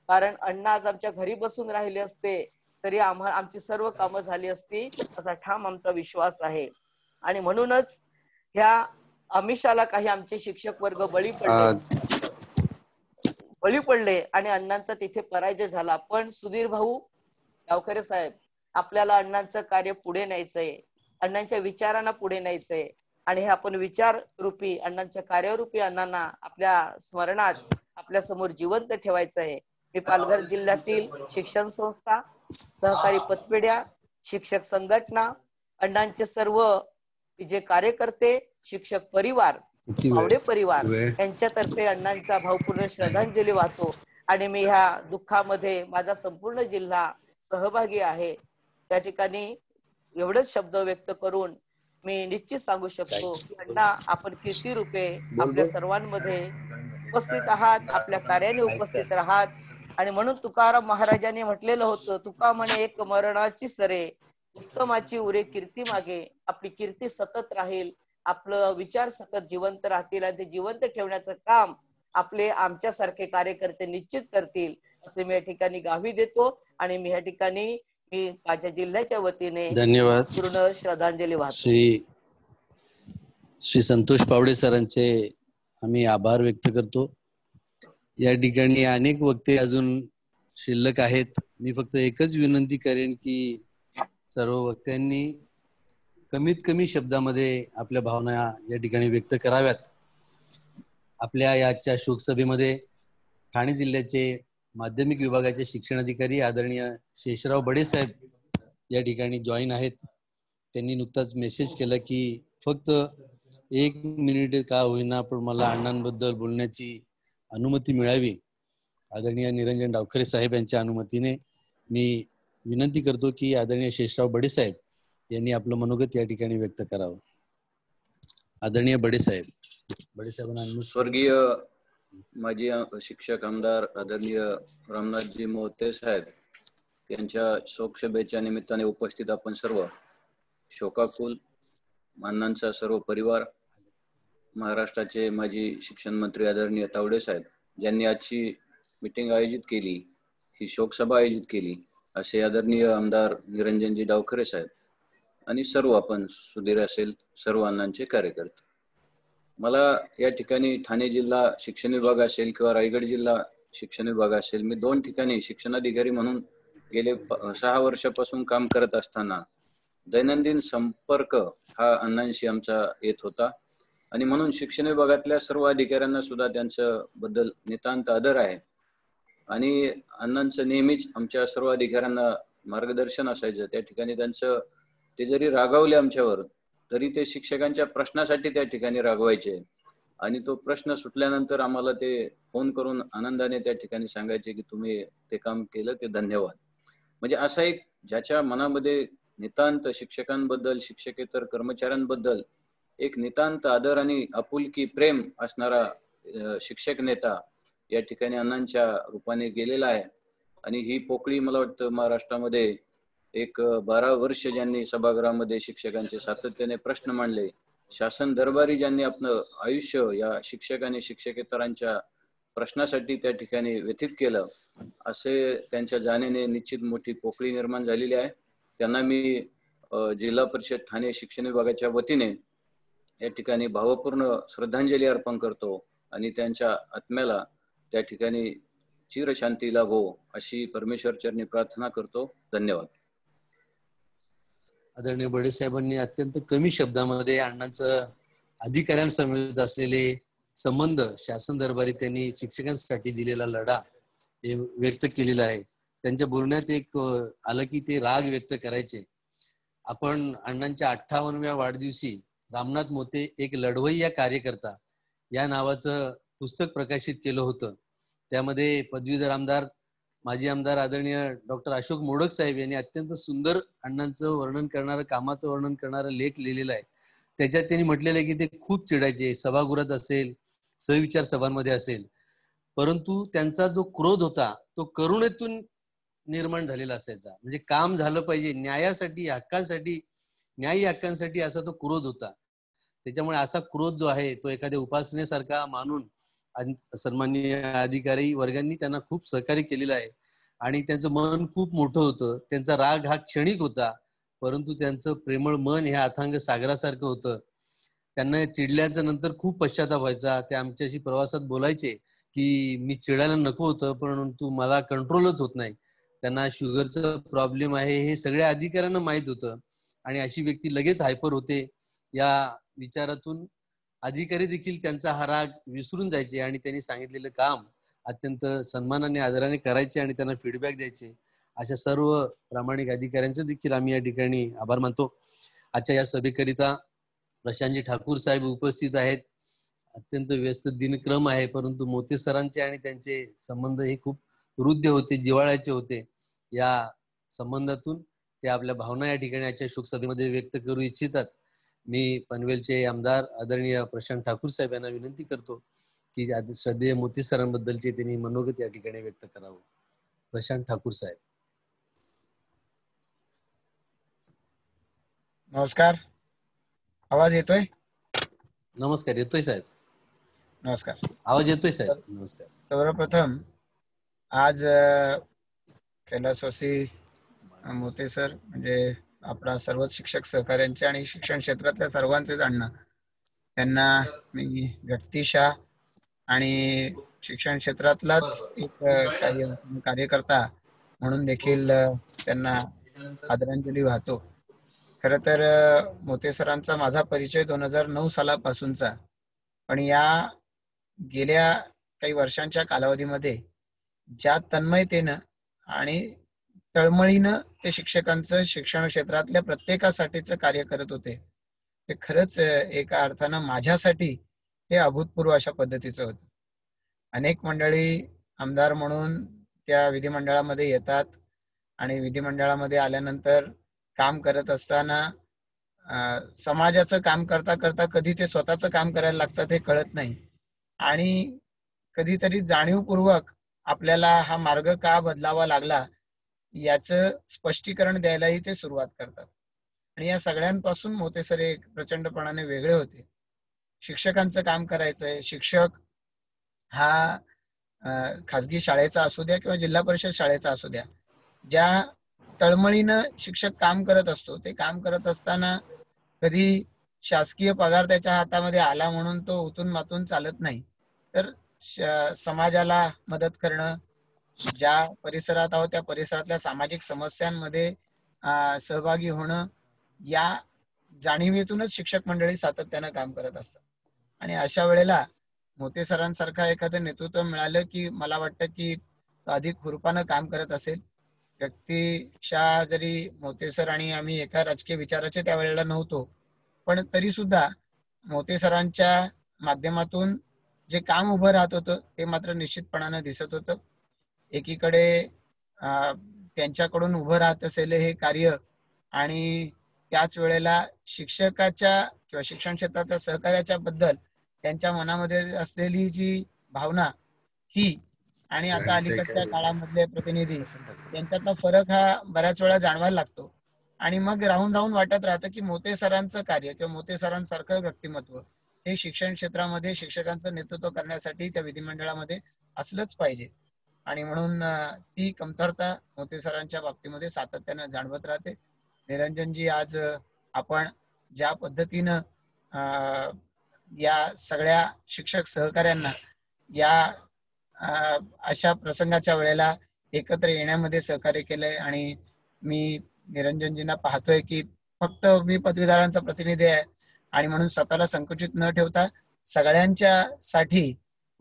कारण अण्णा आज आमच्या घरी बसून राहिले असते तरी आमची सर्व कामं झाली असती, असा ठाम आमचा विश्वास आहे. आणि म्हणूनच ह्या आमिषाला काही आमचे शिक्षक वर्ग बळी पडले आणि अण्णांचा तिथे पराजय झाला. पण सुधीर भाऊ गावकरे साहेब, आपल्याला अण्णांचं कार्य पुढे न्यायचंय, अण्णांच्या विचारांना पुढे न्यायचंय आणि हे आपण विचार रूपी अण्णांच्या कार्यारूपी अण्णांना आपल्या स्मरणात आपल्या समोर जिवंत ठेवायचं आहे. मी पालघर जिल्ह्यातील शिक्षण संस्था, सहकारी पतपेढ्या, शिक्षक संघटना, अण्णांचे सर्व जे कार्यकर्ते, शिक्षक परिवार, पावडे परिवार यांच्यातर्फे अण्णांचा भावपूर्ण श्रद्धांजली वाहतो. आणि मी ह्या दुःखामध्ये माझा संपूर्ण जिल्हा सहभागी आहे. त्या ठिकाणी एवढेच शब्द व्यक्त करून मी निश्चित सांगू शकतो की अण्णा, आपण कीर्ती रूपे आपल्या सर्वांमध्ये उपस्थित आहात, आपल्या कार्याने उपस्थित राहात. आणि म्हणून तुकाराम महाराजांनी म्हटलेलं होतं, तुका म्हणे एक मरणाची सरे, उत्तमाची उरे कीर्ती मागे. आपली कीर्ती सतत राहील, आपलं विचार सतत जिवंत राहतील आणि ते जिवंत ठेवण्याचं काम आपले आमच्यासारखे कार्यकर्ते निश्चित करतील असे मी या ठिकाणी ग्वाही देतो. आणि मी या ठिकाणी मी माझ्या जिल्ह्याच्या वतीने धन्यवाद. पूर्ण श्रद्धांजली वाहतो. श्री संतोष पावडे सरांचे आम्ही आभार व्यक्त करतो. या ठिकाणी अनेक वक्ते अजून शिल्लक आहेत. मी फक्त एकच विनंती करेन की सर्व वक्त्यांनी कमीत कमी शब्दामध्ये आपल्या भावना या ठिकाणी व्यक्त कराव्यात. आपल्या याच्या शोकसभेमध्ये ठाणे जिल्ह्याचे माध्यमिक विभागाचे शिक्षणाधिकारी आदरणीय शेषराव बडे साहेब या ठिकाणी जॉईन आहेत. त्यांनी नुकताच मेसेज केला की फक्त 1 मिनिट का होईना पण मला अण्णांबद्दल बोलण्याची अनुमती मिळावी. आदरणीय निरंजन डावखरे साहेब यांच्या अनुमतीने मी विनंती करतो की आदरणीय शेषराव बडे साहेब यांनी आपलं मनोगत या ठिकाणी व्यक्त करावं. आदरणीय बडे साहेबांना. स्वर्गीय माजी शिक्षक आमदार आदरणीय रामनाथजी मोहिते साहेब यांच्या शोकसभेच्या निमित्ताने उपस्थित आपण सर्व, शोकाकुल अण्णांचा सर्व परिवार, महाराष्ट्राचे माजी शिक्षण मंत्री आदरणीय तावडे साहेब ज्यांनी आजची मीटिंग आयोजित केली, ही शोकसभा आयोजित केली, असे आदरणीय आमदार निरंजनजी डावखरे साहेब आणि सर्व आपण सुधीर असेल सर्व अण्णांचे कार्यकर्ते. मला या ठिकाणी ठाणे जिल्हा शिक्षण विभाग असेल किंवा रायगड जिल्हा शिक्षण विभाग असेल, मी 2 ठिकाणी शिक्षणाधिकारी म्हणून गेले 6 वर्षापासून काम करत असताना दैनंदिन संपर्क हा अण्णांशी आमचा येत होता. आणि म्हणून शिक्षण विभागातल्या सर्व अधिकाऱ्यांना सुद्धा त्यांच्या बद्दल नितांत आदर आहे. आणि अण्णांचं नेहमीच आमच्या सर्व अधिकाऱ्यांना मार्गदर्शन असायचं. त्या ठिकाणी त्यांचं, ते जरी रागावले आमच्यावर तरी ते शिक्षकांच्या प्रश्नासाठी त्या ठिकाणी रागवायचे. आणि तो प्रश्न सुटल्यानंतर आम्हाला ते फोन करून आनंदाने त्या ठिकाणी सांगायचे की तुम्ही ते काम केलं ते धन्यवाद. म्हणजे असा एक ज्याच्या मनामध्ये नितांत शिक्षकांबद्दल, शिक्षकेतर कर्मचाऱ्यांबद्दल एक नितांत आदर आणि आपुलकी प्रेम असणारा शिक्षक नेता या ठिकाणी अण्णांच्या रूपाने गेलेला आहे. आणि ही पोकळी मला वाटतं महाराष्ट्रामध्ये एक 12 वर्ष ज्यांनी सभागृहामध्ये शिक्षकांचे सातत्याने प्रश्न मांडले, शासन दरबारी ज्यांनी आपलं आयुष्य या शिक्षक आणि शिक्षकेतरांच्या प्रश्नासाठी त्या ठिकाणी व्यतीत केलं, असे त्यांच्या जाणीने निश्चित मोठी पोकळी निर्माण झालेली आहे. त्यांना मी जिल्हा परिषद ठाणे शिक्षण विभागाच्या वतीने या ठिकाणी भावपूर्ण श्रद्धांजली अर्पण करतो आणि त्यांच्या आत्म्याला त्या ठिकाणी चिरशांती लाभो अशी परमेश्वर चरणी प्रार्थना करतो. धन्यवाद. आदरणीय बडे साहेबांनी अत्यंत कमी शब्दामध्ये अण्णांचं अधिकाऱ्यांसमवेत असलेले संबंध, शासन दरबारी त्यांनी शिक्षकांसाठी दिलेला लढा हे व्यक्त केलेला आहे. त्यांच्या बोलण्यात एक आलं की ते राग व्यक्त करायचे. आपण अण्णांच्या 58व्या वाढदिवशी रामनाथ मोते एक लढवय्या कार्यकर्ता या नावाचं पुस्तक प्रकाशित केलं होतं. त्यामध्ये पदवीधर आमदार, माजी आमदार आदरणीय डॉक्टर अशोक मोडक साहेब यांनी अत्यंत सुंदर अण्णांचं वर्णन करणारं, कामाचं वर्णन करणारं लेख लिहिलेला आहे. त्याच्यात त्यांनी म्हटलेलं आहे की ते खूप चिडायचे. सभागृहात असेल सहविचार सभांमध्ये असेल, परंतु त्यांचा जो क्रोध होता तो करुणेतून निर्माण झालेला असायचा. म्हणजे काम झालं पाहिजे, न्यायासाठी, हक्कांसाठी, न्यायी हक्कांसाठी असा तो क्रोध होता. त्याच्यामुळे असा क्रोध जो आहे तो एखाद्या उपासनेसारखा मानून सन्माननीय अधिकारी वर्गांनी त्यांना खूप सहकार्य केलेलं आहे. आणि त्यांचं मन खूप मोठं होतं. त्यांचा राग हा क्षणिक होता, परंतु त्यांचं प्रेमळ मन हे अथांग सागरासारखं होतं. त्यांना चिडल्याच्या नंतर खूप पश्चाताप व्हायचा. ते आमच्याशी प्रवासात बोलायचे की मी चिडायला नको होतं, परंतु मला कंट्रोलच होत नाही. त्यांना शुगरचं प्रॉब्लेम आहे हे सगळ्या अधिकाऱ्यांना माहित होतं, आणि अशी व्यक्ती लगेच हायपर होते. या विचारातून अधिकारी देखील त्यांचा हा राग विसरून जायचे आणि त्यांनी सांगितलेलं काम अत्यंत सन्मानाने, आदराने करायचे आणि त्यांना फीडबॅक द्यायचे. अशा सर्व प्रामाणिक अधिकाऱ्यांचं देखील आम्ही या ठिकाणी आभार मानतो. आजच्या या सभेकरिता प्रशांतजी ठाकूर साहेब उपस्थित आहेत. अत्यंत व्यस्त दिनक्रम आहे, परंतु मोते सरांचे आणि त्यांचे संबंध हे खूप हृदय होते, जिव्हाळ्याचे होते. या संबंधातून ते आपल्या भावना या ठिकाणी आजच्या शोक सभेमध्ये व्यक्त करू इच्छितात. मी पनवेलचे आमदार आदरणीय प्रशांत ठाकूर साहेब यांना विनंती करतो की श्रद्धेय मोती सरांबद्दलचे त्यांनी मनोगत या ठिकाणी व्यक्त करावं. प्रशांत ठाकूर साहेब. नमस्कार, आवाज येतोय? नमस्कार, येतोय साहेब. नमस्कार, आवाज येतोय साहेब. नमस्कार. सर्वप्रथम आज कैलासवासी मोते सर म्हणजे आपला सर्वच शिक्षक सहकार्यांचे आणि शिक्षण क्षेत्रातल्या सर्वांचे जाणणं, त्यांना मी व्यक्तिशः आणि शिक्षण क्षेत्रातलाच एक कार्यकर्ता म्हणून देखील त्यांना आदरांजली वाहतो. खर तर मोते सरांचा माझा परिचय 2009 सालापासूनचा, पण या गेल्या काही वर्षांच्या कालावधीमध्ये ज्या तन्मयतेनं आणि तळमळीनं ते शिक्षकांचं शिक्षण क्षेत्रातल्या प्रत्येकासाठीचं कार्य करत होते, ते खरंच एका अर्थानं माझ्यासाठी हे अभूतपूर्व अशा पद्धतीचं होतं. अनेक मंडळी आमदार म्हणून त्या विधिमंडळामध्ये येतात आणि विधिमंडळामध्ये आल्यानंतर काम करत असताना समाजाचं काम करता करता कधी ते स्वतःचं काम करायला लागतात हे कळत नाही, आणि कधीतरी जाणीवपूर्वक आपल्याला हा मार्ग का बदलावा लागला याचं स्पष्टीकरण द्यायलाही ते सुरुवात करतात. आणि या सगळ्यांपासून मोते सर एक प्रचंडपणाने वेगळे होते. शिक्षकांचं काम करायचंय, शिक्षक हा खाजगी शाळेचा असू द्या किंवा जिल्हा परिषद शाळेचा असू द्या, ज्या तळमळीनं शिक्षक काम करत असतो, ते काम करत असताना कधी शासकीय पगार त्याच्या हातामध्ये आला म्हणून तो उतून मातून चालत नाही, तर समाजाला मदत करणं, ज्या परिसरात आहोत त्या परिसरातल्या सामाजिक समस्यांमध्ये सहभागी होणं, या जाणीवेतूनच शिक्षक मंडळी सातत्यानं काम करत असतात. आणि अशा वेळेला मोते सरांसारखं एखादं नेतृत्व मिळालं की मला वाटतं की अधिक हुरूपानं काम करत असेल. व्यक्तिशः जरी मोते सर आणि आम्ही एका राजकीय विचाराचे त्यावेळेला नव्हतो, पण तरी सुद्धा मोते सरांच्या माध्यमातून जे काम उभं राहत होतं ते मात्र निश्चितपणानं दिसत होतं. एकीकडे त्यांच्याकडून उभं राहत असेल हे कार्य, आणि त्याच वेळेला शिक्षकाच्या किंवा शिक्षण क्षेत्राच्या सहकार्याच्या बद्दल त्यांच्या मनामध्ये असलेली जी भावना ही, आणि आता अलीकडच्या काळामधले प्रतिनिधी यांच्यातला फरक हा बऱ्याच वेळा जाणवायला लागतो. आणि मग राहून राहून वाटत राहतं की मोते सरांचं कार्य किंवा मोते सरांसारखं व्यक्तिमत्व हे शिक्षण क्षेत्रामध्ये शिक्षकांचं नेतृत्व करण्यासाठी त्या विधिमंडळामध्ये असलंच पाहिजे. आणि म्हणून ती कमतरता मोते सरांच्या बाबतीमध्ये सातत्यानं जाणवत राहते. निरंजनजी, आज आपण ज्या पद्धतीनं या सगळ्या शिक्षक सहकार्यांना या अशा प्रसंगाच्या वेळेला एकत्र येण्यामध्ये सहकार्य केलंय, आणि मी निरंजनजींना पाहतोय की फक्त मी पदवीधरांचा प्रतिनिधी आहे आणि म्हणून स्वतःला संकुचित न ठेवता सगळ्यांच्या साठी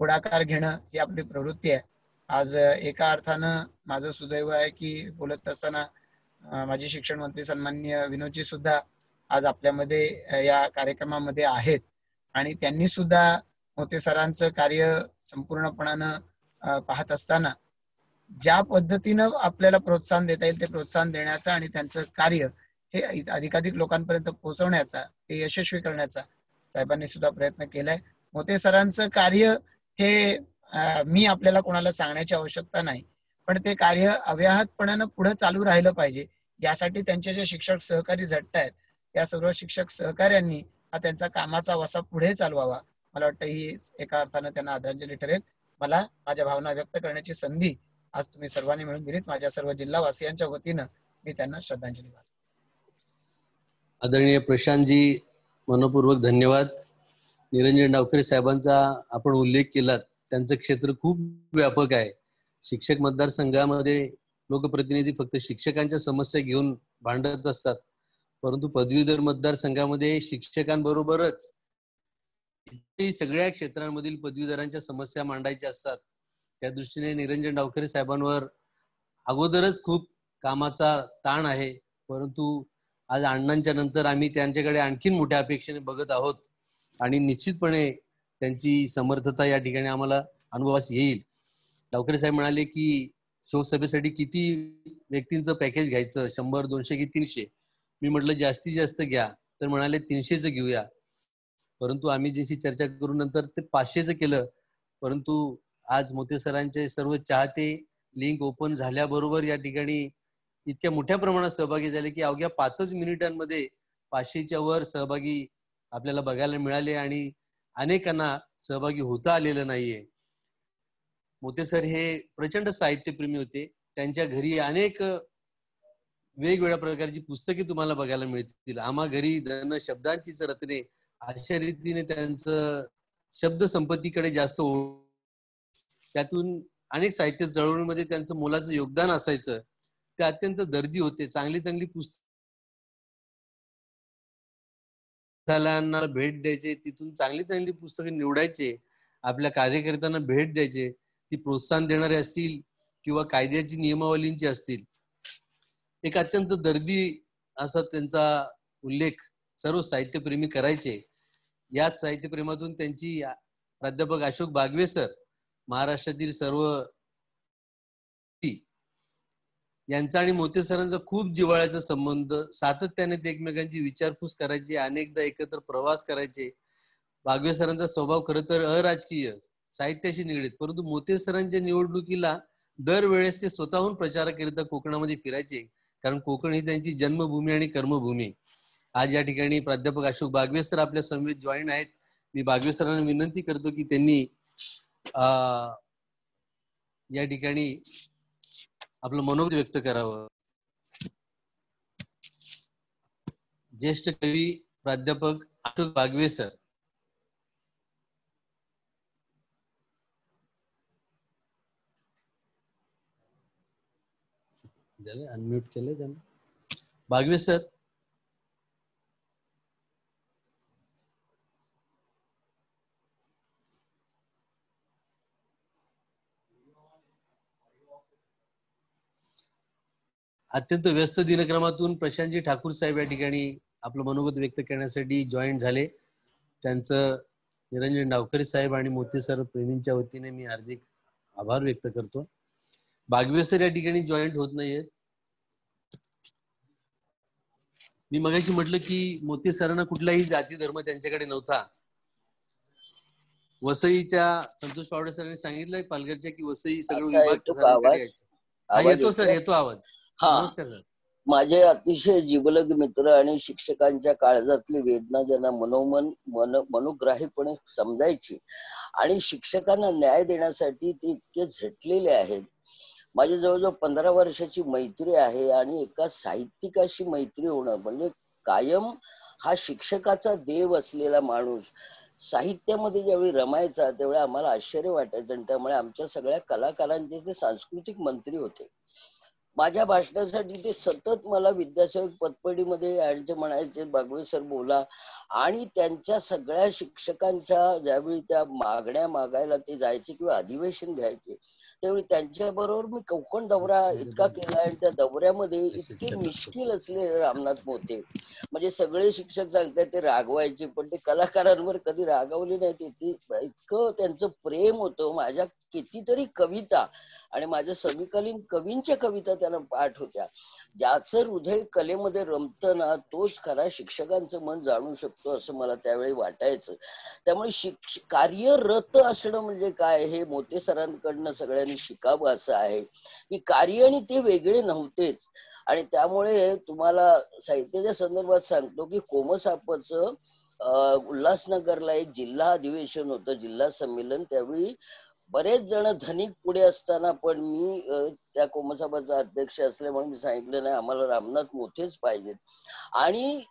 पुढाकार घेणं ही आपली प्रवृत्ती आहे. आज एका अर्थानं माझं सुदैव आहे की बोलत असताना माजी शिक्षण मंत्री सन्माननीय विनोदजी सुद्धा आज आपल्यामध्ये या कार्यक्रमामध्ये आहेत, आणि त्यांनी सुद्धा मोते सरांचं कार्य संपूर्णपणानं पाहत असताना ज्या पद्धतीनं आपल्याला प्रोत्साहन देता येईल ते प्रोत्साहन देण्याचं आणि त्यांचं कार्य हे अधिकाधिक लोकांपर्यंत पोहोचवण्याचा, ते यशस्वी करण्याचा साहेबांनी सुद्धा प्रयत्न केलाय. मोते सरांचं कार्य हे मी आपल्याला कोणाला सांगण्याची आवश्यकता नाही, पण ते कार्य अव्याहतपणानं पुढे चालू राहिलं पाहिजे. यासाठी त्यांचे जे शिक्षक सहकारी झटत आहेत त्या सर्व शिक्षक सहकाऱ्यांनी हा त्यांचा कामाचा वसा पुढे चालवावा. मला वाटतं ही एका अर्थानं त्यांना आदरांजली ठरेल. मला माझ्या भावना व्यक्त करण्याची संधी आज तुम्ही सर्वांनी मिळून दिलीत. माझ्या सर्व जिल्हावासियांच्या वतीनं मी त्यांना श्रद्धांजली वाहतो. आदरणीय प्रशांतजी, मनपूर्वक धन्यवाद. निरंजन डावखरे साहेबांचा आपण उल्लेख केलात. त्यांचं क्षेत्र खूप व्यापक आहे. शिक्षक मतदारसंघामध्ये लोकप्रतिनिधी फक्त शिक्षकांच्या समस्या घेऊन भांडत असतात, परंतु पदवीधर मतदारसंघामध्ये शिक्षकांबरोबरच सगळ्या क्षेत्रांमधील पदवीधरांच्या समस्या मांडायच्या असतात. त्या दृष्टीने निरंजन डावखरे साहेबांवर अगोदरच खूप कामाचा ताण आहे, परंतु आज अण्णांच्या नंतर आम्ही त्यांच्याकडे आणखीन मोठ्या अपेक्षेने बघत आहोत आणि निश्चितपणे त्यांची समर्थता या ठिकाणी आम्हाला अनुभवास येईल. डावखरे साहेब म्हणाले की शोकसभेसाठी किती व्यक्तींचं पॅकेज घ्यायचं, 100, 200 की 300. मी म्हटलं जास्तीत जास्त घ्या, तर म्हणाले 300चं घेऊया. परंतु आम्ही ज्यांची चर्चा करून नंतर ते 500चं केलं. परंतु आज मोते सरांचे सर्व चाहते लिंक ओपन झाल्याबरोबर या ठिकाणी इतक्या मोठ्या प्रमाणात सहभागी झाले की अवघ्या 5 मिनिटांमध्ये 500च्या वर सहभागी आपल्याला बघायला मिळाले आणि अनेकांना सहभागी होता आलेलं नाहीये. मोते सर हे प्रचंड साहित्यप्रेमी होते. त्यांच्या घरी अनेक वेगवेगळ्या प्रकारची पुस्तके तुम्हाला बघायला मिळतील. आम्हा घरी धन शब्दांचीच रत्ने, अशा रीतीने त्यांचं शब्द संपत्तीकडे जास्त त्यातून अनेक साहित्य चळवळीमध्ये त्यांचं मोलाचं योगदान असायचं. ते अत्यंत दर्दी होते. चांगली चांगली पुस्तकांना भेट द्यायचे, तिथून चांगली चांगली पुस्तके निवडायचे, आपल्या कार्यकर्त्यांना भेट द्यायचे. ती प्रोत्साहन देणारे असतील किंवा कायद्याची नियमावलींची असतील. एक अत्यंत दर्दी असा त्यांचा उल्लेख सर्व साहित्यप्रेमी करायचे. याच साहित्यप्रेमातून त्यांची प्राध्यापक अशोक बागवे सर, महाराष्ट्रातील सर्व यांचा आणि मोते सरांचा खूप जिव्हाळ्याचा संबंध. सातत्याने ते एकमेकांची विचारपूस करायचे, अनेकदा एकत्र प्रवास करायचे. बागवे सरांचा स्वभाव खरं तर अराजकीय, साहित्याशी निगडीत, परंतु मोते सरांच्या निवडणुकीला दरवेळेस ते स्वतःहून प्रचाराकरिता कोकणामध्ये फिरायचे, कारण कोकण ही त्यांची जन्मभूमी आणि कर्मभूमी. आज या ठिकाणी प्राध्यापक अशोक बागवे सर आपल्या समवेत जॉईन आहेत. मी बागवे सरांना विनंती करतो की त्यांनी या ठिकाणी आपलं मनोगत व्यक्त करावं. ज्येष्ठ कवी प्राध्यापक अशोक बागवे सर. अनम्यूट केले त्यांना. बागवे सर. अत्यंत व्यस्त दिनक्रमातून प्रशांतजी ठाकूर साहेब या ठिकाणी आपलं मनोगत व्यक्त करण्यासाठी जॉईन झाले. त्यांचं निरंजन डावखरे साहेब आणि मोते सर प्रेमींच्या वतीने मी हार्दिक आभार व्यक्त करतो. बागवे सर या ठिकाणी जॉईंट होत नाहीयेत. मी मगाशी म्हटलं की मोते सरांना कुठलाही जाती धर्म त्यांच्याकडे नव्हता. वसईच्या संतोष पावडे सरांनी सांगितलंय पालघरच्या की वसई सगळं विभाग येतो सर, येतो आवाज. नमस्कार सर. माझे अतिशय जिवलग मित्र आणि शिक्षकांच्या काळजातली वेदना ज्यांना मनोग्राहीपणे समजायची आणि शिक्षकांना न्याय देण्यासाठी ते इतके झटलेले आहेत. माझी जवळजवळ 15 वर्षाची मैत्री आहे आणि एका साहित्यिकाशी मैत्री होणं म्हणजे कायम हा शिक्षकाचा देव असलेला माणूस साहित्यामध्ये ज्यावेळी रमायचा त्यावेळी आम्हाला आश्चर्य वाटायचं आणि त्यामुळे आमच्या सगळ्या कलाकारांचे ते सांस्कृतिक मंत्री होते. माझ्या भाषणासाठी ते सतत मला विद्यासेवक पतपेढीमध्ये यांचे म्हणायचे बागवे सर बोला, आणि त्यांच्या सगळ्या शिक्षकांच्या ज्यावेळी त्या मागण्या मागायला ते जायचे किंवा अधिवेशन घ्यायचे त्यावेळी त्यांच्या बरोबर मी कोकण दौरा इतका केला आणि त्या दौऱ्यामध्ये इतके मिश्किल असले रामनाथ मोते, म्हणजे सगळे शिक्षक सांगतात ते रागवायचे पण ते कलाकारांवर कधी रागवले नाही. ते इतकं त्यांचं प्रेम होतं. माझ्या कितीतरी कविता आणि माझ्या समकालीन कवींच्या कविता त्यांना पाठ होत्या. ज्याचं हृदय कलेमध्ये रमतं ना तोच खरा शिक्षकांचं मन जाणू शकतो असं मला त्यावेळी वाटायचं. त्यामुळे कार्यरत असणं म्हणजे काय हे मोते सरांकडनं सगळ्यांनी शिकावं असं आहे की कार्य आणि ते वेगळे नव्हतेच. आणि त्यामुळे तुम्हाला साहित्याच्या संदर्भात सांगतो की कोमसापचं उल्हासनगरला एक जिल्हा अधिवेशन होतं, जिल्हा संमेलन. त्यावेळी बरेच जण धनिक पुढे असताना पण मी त्या कोमसापाचा अध्यक्ष असल्यामुळे मी सांगितलं नाही आम्हाला रामनाथ मोतेच पाहिजेत. आणि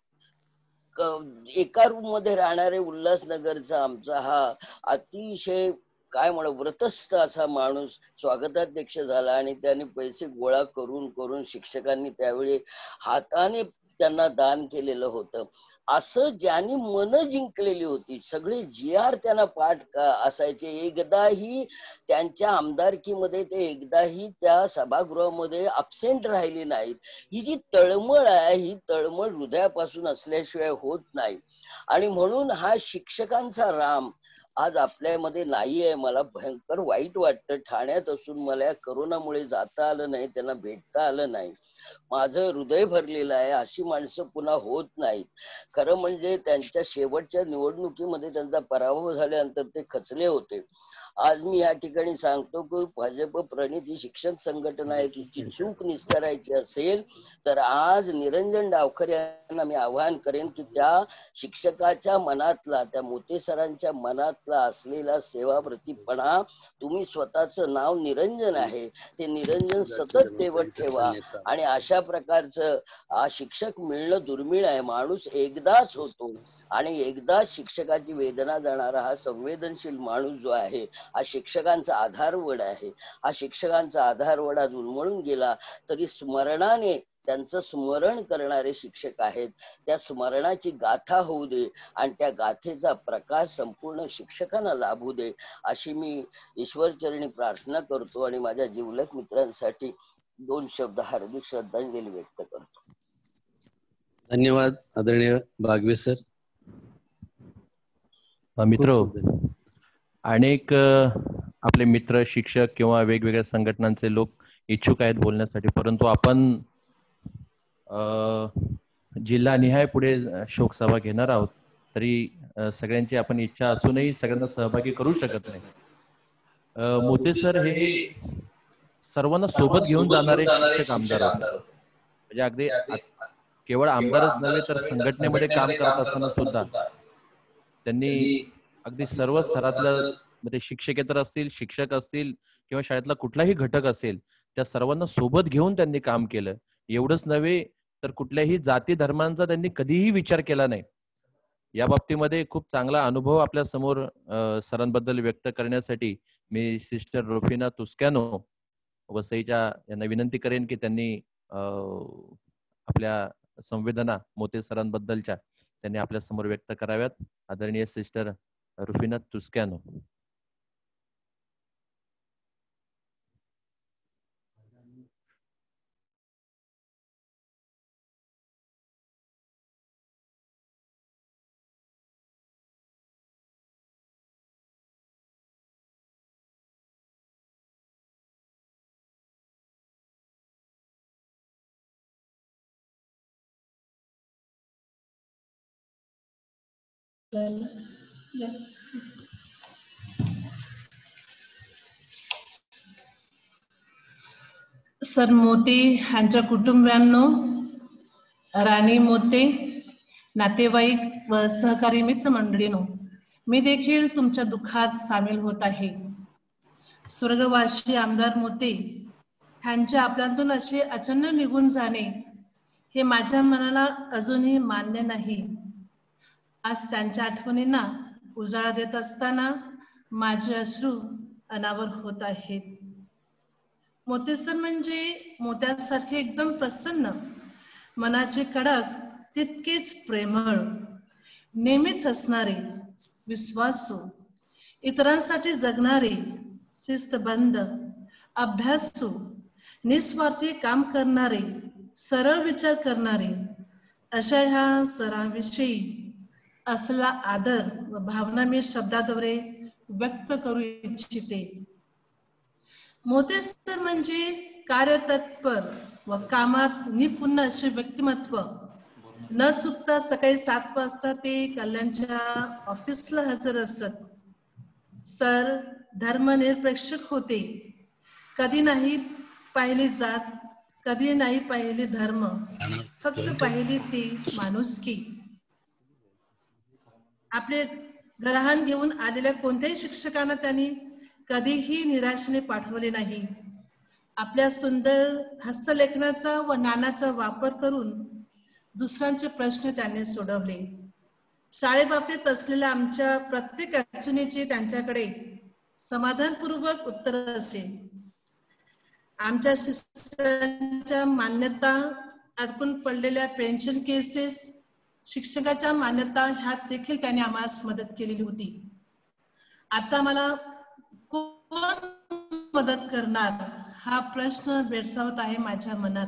एका रूम मध्ये राहणारे उल्हासनगरचा आमचा हा अतिशय काय म्हणू व्रतस्थ असा माणूस स्वागताध्यक्ष झाला आणि त्याने पैसे गोळा करून करून शिक्षकांनी त्यावेळी हाताने त्यांना दान केलेलं होतं. असं ज्यांनी मन जिंकलेली होती, सगळे GR त्यांना पाठ असायचे. एकदाही त्यांच्या आमदारकीमध्ये ते एकदाही त्या सभागृहामध्ये अब्सेंट राहिले नाहीत. ही जी तळमळ आहे ही तळमळ हृदयापासून असल्याशिवाय होत नाही. आणि म्हणून हा शिक्षकांचा राम आज आपल्यामध्ये नाहीये. मला भयंकर वाईट वाटतं. ठाण्यात असून मला या करोनामुळे जाता आलं नाही, त्यांना भेटता आलं नाही. माझं हृदय भरलेलं आहे. अशी माणसं पुन्हा होत नाहीत. खरं म्हणजे त्यांच्या शेवटच्या निवडणुकीमध्ये त्यांचा पराभव झाल्यानंतर ते खचले होते. आज मी या ठिकाणी सांगतो की भाजप प्रणित ही शिक्षक संघटना आहे, तिची चूक निस्तारायची असेल तर आज निरंजन डावकर यांना मी आवाहन करेन की त्या शिक्षकाच्या मनातला, त्या मोते सरांच्या मनातला असलेला सेवाप्रतीपणा, तुम्ही स्वतःचं नाव निरंजन आहे ते निरंजन सतत तेवत ठेवा. आणि अशा प्रकारचं शिक्षक मिळणं दुर्मिळ आहे. माणूस एकदाच होतो आणि एकदा शिक्षकाची वेदना जाणारा हा संवेदनशील माणूस जो आहे हा शिक्षकांचा आधारवड आहे. हा शिक्षकांचा आधारवड आज उन्मळून गेला तरी स्मरणाने त्यांचं स्मरण करणारे शिक्षक आहेत. त्या स्मरणाची गाथा होऊ दे आणि त्या गाथेचा प्रकाश संपूर्ण शिक्षकांना लाभू दे अशी मी ईश्वरचरणी प्रार्थना करतो आणि माझ्या जिवलग मित्रांसाठी 2 शब्द हार्दिक श्रद्धांजली व्यक्त करतो. धन्यवाद आदरणीय बागवे सर. मित्र, अनेक आपले मित्र शिक्षक किंवा वेगवेगळ्या संघटनांचे लोक इच्छुक आहेत बोलण्यासाठी, परंतु आपण जिल्हानिहाय पुढे शोकसभा घेणार आहोत. तरी सगळ्यांची आपण इच्छा असूनही सगळ्यांना सहभागी करू शकत नाही. मोते सर हे सर्वांना सोबत घेऊन जाणारे शिक्षक आमदार होते. म्हणजे अगदी केवळ आमदारच नव्हे तर संघटनेमध्ये काम करत असताना सुद्धा त्यांनी अगदी सर्व स्तरातलं म्हणजे शिक्षकेतर असतील, शिक्षक असतील किंवा शाळेतला कुठलाही घटक असेल त्या सर्वांना सोबत घेऊन त्यांनी काम केलं. एवढंच नव्हे तर कुठल्याही जाती धर्मांचा त्यांनी कधीही विचार केला नाही. या बाबतीमध्ये खूप चांगला अनुभव आपल्या समोर सरांबद्दल व्यक्त करण्यासाठी मी सिस्टर रुफिना तुस्कॅनो वसईच्या यांना विनंती करेन की त्यांनी आपल्या संवेदना मोते सरांबद्दलच्या त्यांनी आपल्या समोर व्यक्त कराव्यात. आदरणीय सिस्टर रुफिना तुस्कॅनो. सर मोते यांच्या कुटुंबियांनो, राणी मोते, नातेवाईक व सहकारी मित्रमंडळींनो, मी देखील तुमच्या दुःखात सामील होत आहे. स्वर्गवासी आमदार मोते यांचे आपल्यातून असे अचानक निघून जाणे हे माझ्या मनाला अजूनही मान्य नाही. आज त्यांच्या आठवणींना उजाळा देत असताना माझे अश्रू अनावर होत आहेत. मोते सर म्हणजे मोत्यासारखे एकदम प्रसन्न, मनाचे कडक तितकेच प्रेमळ, नेहमीच हसणारे, विश्वासू, इतरांसाठी जगणारे, शिस्तबद्ध, अभ्यासू, निस्वार्थी काम करणारे, सरळ विचार करणारे, अशा ह्या सरांविषयी असला आदर व भावना मी शब्दाद्वारे व्यक्त करू इच्छिते. मोते सर म्हणजे कार्यतत्पर व कामात निपुण असे व्यक्तिमत्व. न चुकता सकाळी 7 वाजता ते कल्याणच्या ऑफिसला हजर असत. सर धर्मनिरपेक्षक होते. कधी नाही पाहिली जात, कधी नाही पाहिली धर्म, फक्त पाहिली ती माणुसकी. आपले ग्रहण घेऊन आलेल्या कोणत्याही शिक्षकांना त्यांनी कधीही निराशेने पाठवले नाही. आपल्या सुंदर हस्तलेखनाचा व ज्ञानाचा वापर करून दुसऱ्यांचे प्रश्न त्यांनी सोडवले. शाळेबाबतीत असलेल्या आमच्या प्रत्येक अडचणीचे त्यांच्याकडे समाधानपूर्वक उत्तर असे. आमच्या शिक्षकांच्या मान्यता, अडकून पडलेल्या पेन्शन केसेस, शिक्षकाच्या मान्यता ह्यात देखील त्यांनी आम्हाला मदत केलेली होती. आता मला कोण मदत करणार हा प्रश्न भेडसावत आहे माझ्या मनात.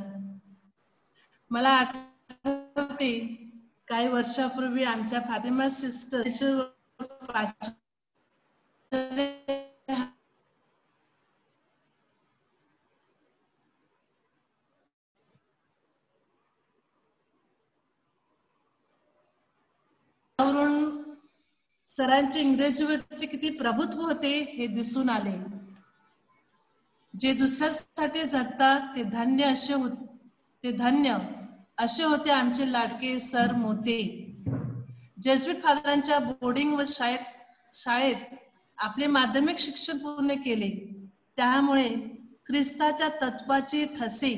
मला आठवते काही वर्षापूर्वी आमच्या फातिमा सिस्टर सरांचे इंग्रजीवरती किती प्रभुत्व होते हे दिसून आले. जे दुसऱ्यासाठी जगतात ते धन्य असे होते आमचे लाडके सर मोते. जेजुईट फादरांच्या बोर्डिंग व शाळेत आपले माध्यमिक शिक्षण पूर्ण केले. त्यामुळे ख्रिस्ताच्या तत्वाचे ठसे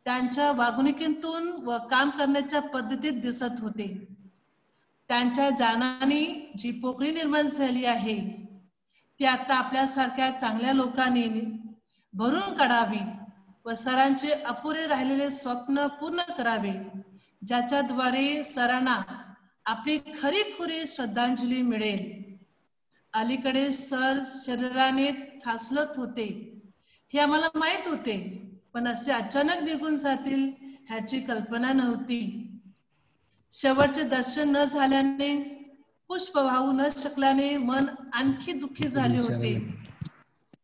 त्यांच्या वागणुकीतून व काम करण्याच्या पद्धतीत दिसत होते. त्यांच्या जाण्याने जी पोकळी निर्माण झाली आहे ती आता आपल्यासारख्या चांगल्या लोकांनी भरून काढावी व सरांचे अपुरे राहिलेले स्वप्न पूर्ण करावे, ज्याच्याद्वारे सरांना आपली खरीखुरी श्रद्धांजली मिळेल. अलीकडे सर शरीराने ठासलत होते हे आम्हाला माहित होते, पण असे अचानक निघून जातील ह्याची कल्पना नव्हती. शेवटचे दर्शन न झाल्याने, पुष्प वाहू न शकल्याने मन आणखी दुःखी झाले होते.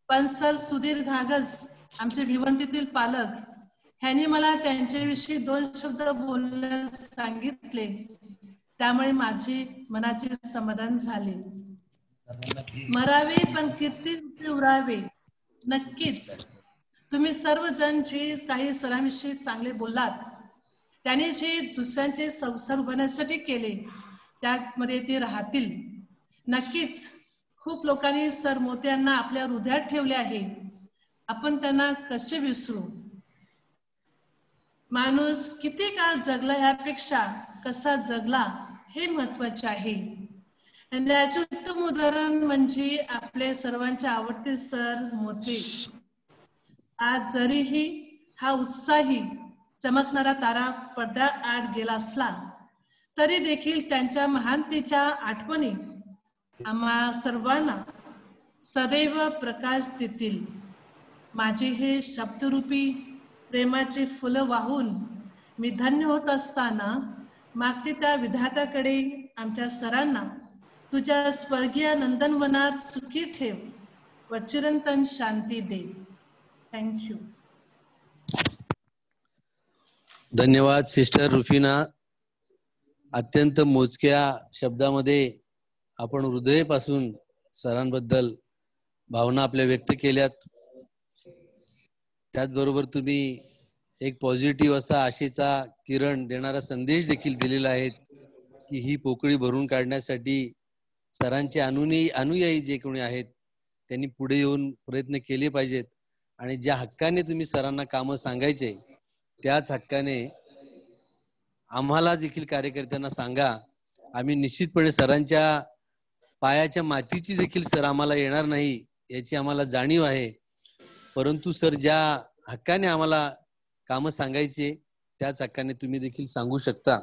पण सर सुधीर घागस आमचे भिवंडीतील पालक ह्यांनी मला त्यांच्याविषयी 2 शब्द बोलण्यास सांगितले. त्यामुळे माझे मनाचे समाधान झाले. मरावे पण कीर्ती उरावे. नक्कीच तुम्ही सर्वजण जे काही सरांविषयी चांगले बोललात त्यांनी जे दुसऱ्यांचे संसार उभारण्यासाठी केले त्यामध्ये ते राहतील. नक्कीच खूप लोकांनी सर मोते यांना आपल्या हृदयात ठेवले आहे. आपण त्यांना कसे विसरू. माणूस किती काळ जगला यापेक्षा कसा जगला हे महत्वाचे आहे. आणि याचे उत्तम उदाहरण म्हणजे आपले सर्वांचे आवडते सर मोते. आज जरीही हा उत्साही चमकणारा तारा पडद्याआड गेला असला तरी देखील त्यांच्या महानतेच्या आठवणी आम्हा सर्वांना सदैव प्रकाश देतील. माझे हे शब्दरूपी प्रेमाचे फुलं वाहून मी धन्य होत असताना मागते त्या विधात्याकडे आमच्या सरांना तुझ्या स्वर्गीय नंदनवनात सुखी ठेव व चिरंतन शांती दे. थँक्यू. धन्यवाद सिस्टर रुफिना. अत्यंत मोजक्या शब्दामध्ये आपण हृदयापासून सरांबद्दल भावना आपल्या व्यक्त केल्यात. त्याचबरोबर तुम्ही एक पॉझिटिव्ह असा आशेचा किरण देणारा संदेश देखील दिलेला आहे की ही पोकळी भरून काढण्यासाठी सरांचे अनुयायी जे कोणी आहेत त्यांनी पुढे येऊन प्रयत्न केले पाहिजेत. आणि ज्या हक्काने तुम्ही सरांना कामं सांगायचे त्याच हक्काने आम्हाला देखील कार्यकर्त्यांना सांगा. आम्ही निश्चितपणे सरांच्या पायाच्या मातीची देखील सर आम्हाला येणार नाही याची आम्हाला जाणीव आहे. परंतु सर ज्या हक्काने आम्हाला कामं सांगायचे त्याच हक्काने तुम्ही देखील सांगू शकता.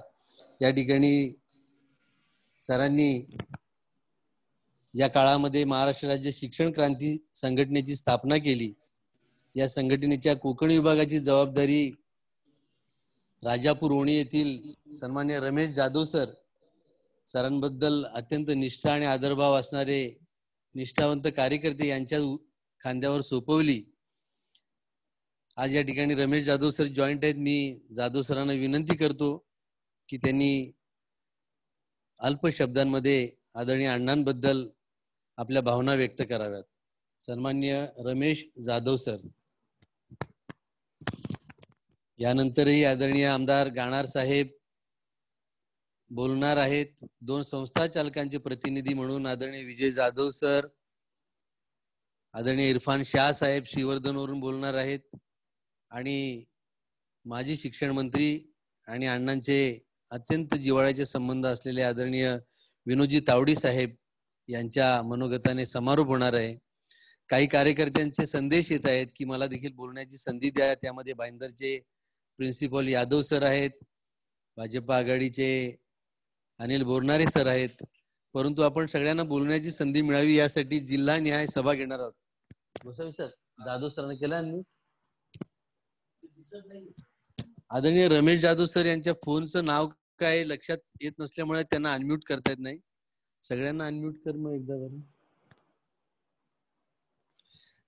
या ठिकाणी सरांनी या काळामध्ये महाराष्ट्र राज्य शिक्षण क्रांती संघटनेची स्थापना केली. या संघटनेच्या कोकण विभागाची जबाबदारी राजापूर ओणी येथील सन्मान्य रमेश जाधव सरांबद्दल अत्यंत निष्ठा आणि आदरभाव असणारे निष्ठावंत कार्यकर्ते यांच्या खांद्यावर सोपवली. आज या ठिकाणी रमेश जाधव सर जॉईंट आहेत. मी जाधव सरांना विनंती करतो की त्यांनी अल्प शब्दांमध्ये आदरणीय अण्णांबद्दल आपल्या भावना व्यक्त कराव्यात. सन्माननीय रमेश जाधव सर. यानंतरही आदरणीय आमदार गाणार साहेब बोलणार आहेत. दोन संस्था चालकांचे प्रतिनिधी म्हणून आदरणीय विजय जाधव सर, आदरणीय इरफान शाह साहेब श्रीवर्धनवरून बोलणार आहेत आणि माजी शिक्षण मंत्री आणि अण्णांचे अत्यंत जिव्हाळ्याचे संबंध असलेले आदरणीय विनोदजी तावडी साहेब यांच्या मनोगताने समारोप होणार आहे. काही कार्यकर्त्यांचे संदेश येत आहेत की मला देखील बोलण्याची संधी द्या. त्यामध्ये भाईंदरचे प्रिन्सिपल यादव सर आहेत, भाजप आघाडीचे अनिल बोरनारे सर आहेत. परंतु आपण सगळ्यांना बोलण्याची संधी मिळावी यासाठी जिल्हा न्याय सभा घेणार आहोत. गोसावी सर, जाधव सरांना केला. आदरणीय रमेश जाधव सर यांच्या फोनचं नाव काय लक्षात येत नसल्यामुळे त्यांना अनम्यूट करता येत नाही. सगळ्यांना अनम्यूट कर मग एकदा बरं.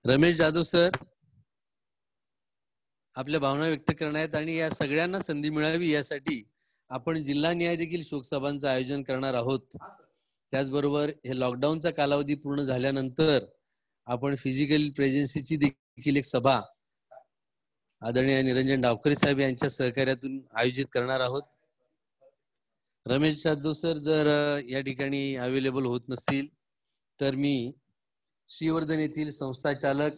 रमेश जाधव सर आपल्या भावना व्यक्त करण्यात आणि या सगळ्यांना संधी मिळावी यासाठी आपण जिल्हा न्याय देखील शोकसभांचं आयोजन करणार आहोत. त्याचबरोबर हे लॉकडाऊनचा कालावधी पूर्ण झाल्यानंतर आपण फिजिकल प्रेझेन्सीची देखील एक सभा आदरणीय निरंजन डावखरे साहेब यांच्या सहकार्यातून आयोजित करणार आहोत. रमेश जाधव सर जर या ठिकाणी अवेलेबल होत नसतील तर मी श्रीवर्धन येथील संस्था चालक,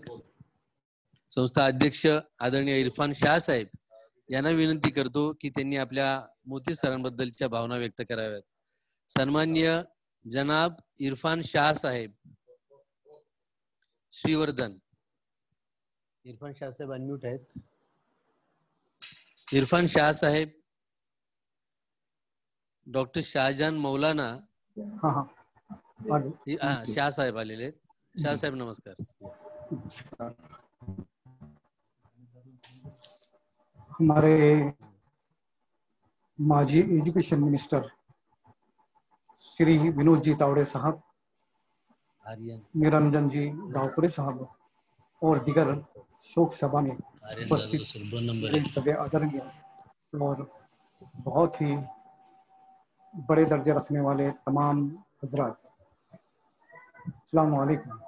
संस्था अध्यक्ष आदरणीय इरफान शाह साहेब यांना विनंती करतो की त्यांनी आपल्या मोती सरांबद्दलच्या भावना व्यक्त कराव्यात. सन्माननीय जनाब इरफान शाह साहेब श्रीवर्धन. इरफान शाह साहेब अनम्यूट आहेत. इरफान शाह साहेब. डॉक्टर शाहजहान मौलाना. शाह साहेब आलेले आहेत. शाह साहेब नमस्कार. हमारे माजी एजुकेशन मिनिस्टर श्री विनोद जी तावड़े साहब, निरंजन जी डावकरे साहब और दिगर शोक सभा में उपस्थित सभी आदरणीय और बहुत ही बड़े दर्जे रखने वाले तमाम हजरात, अस्सलाम वालेकुम।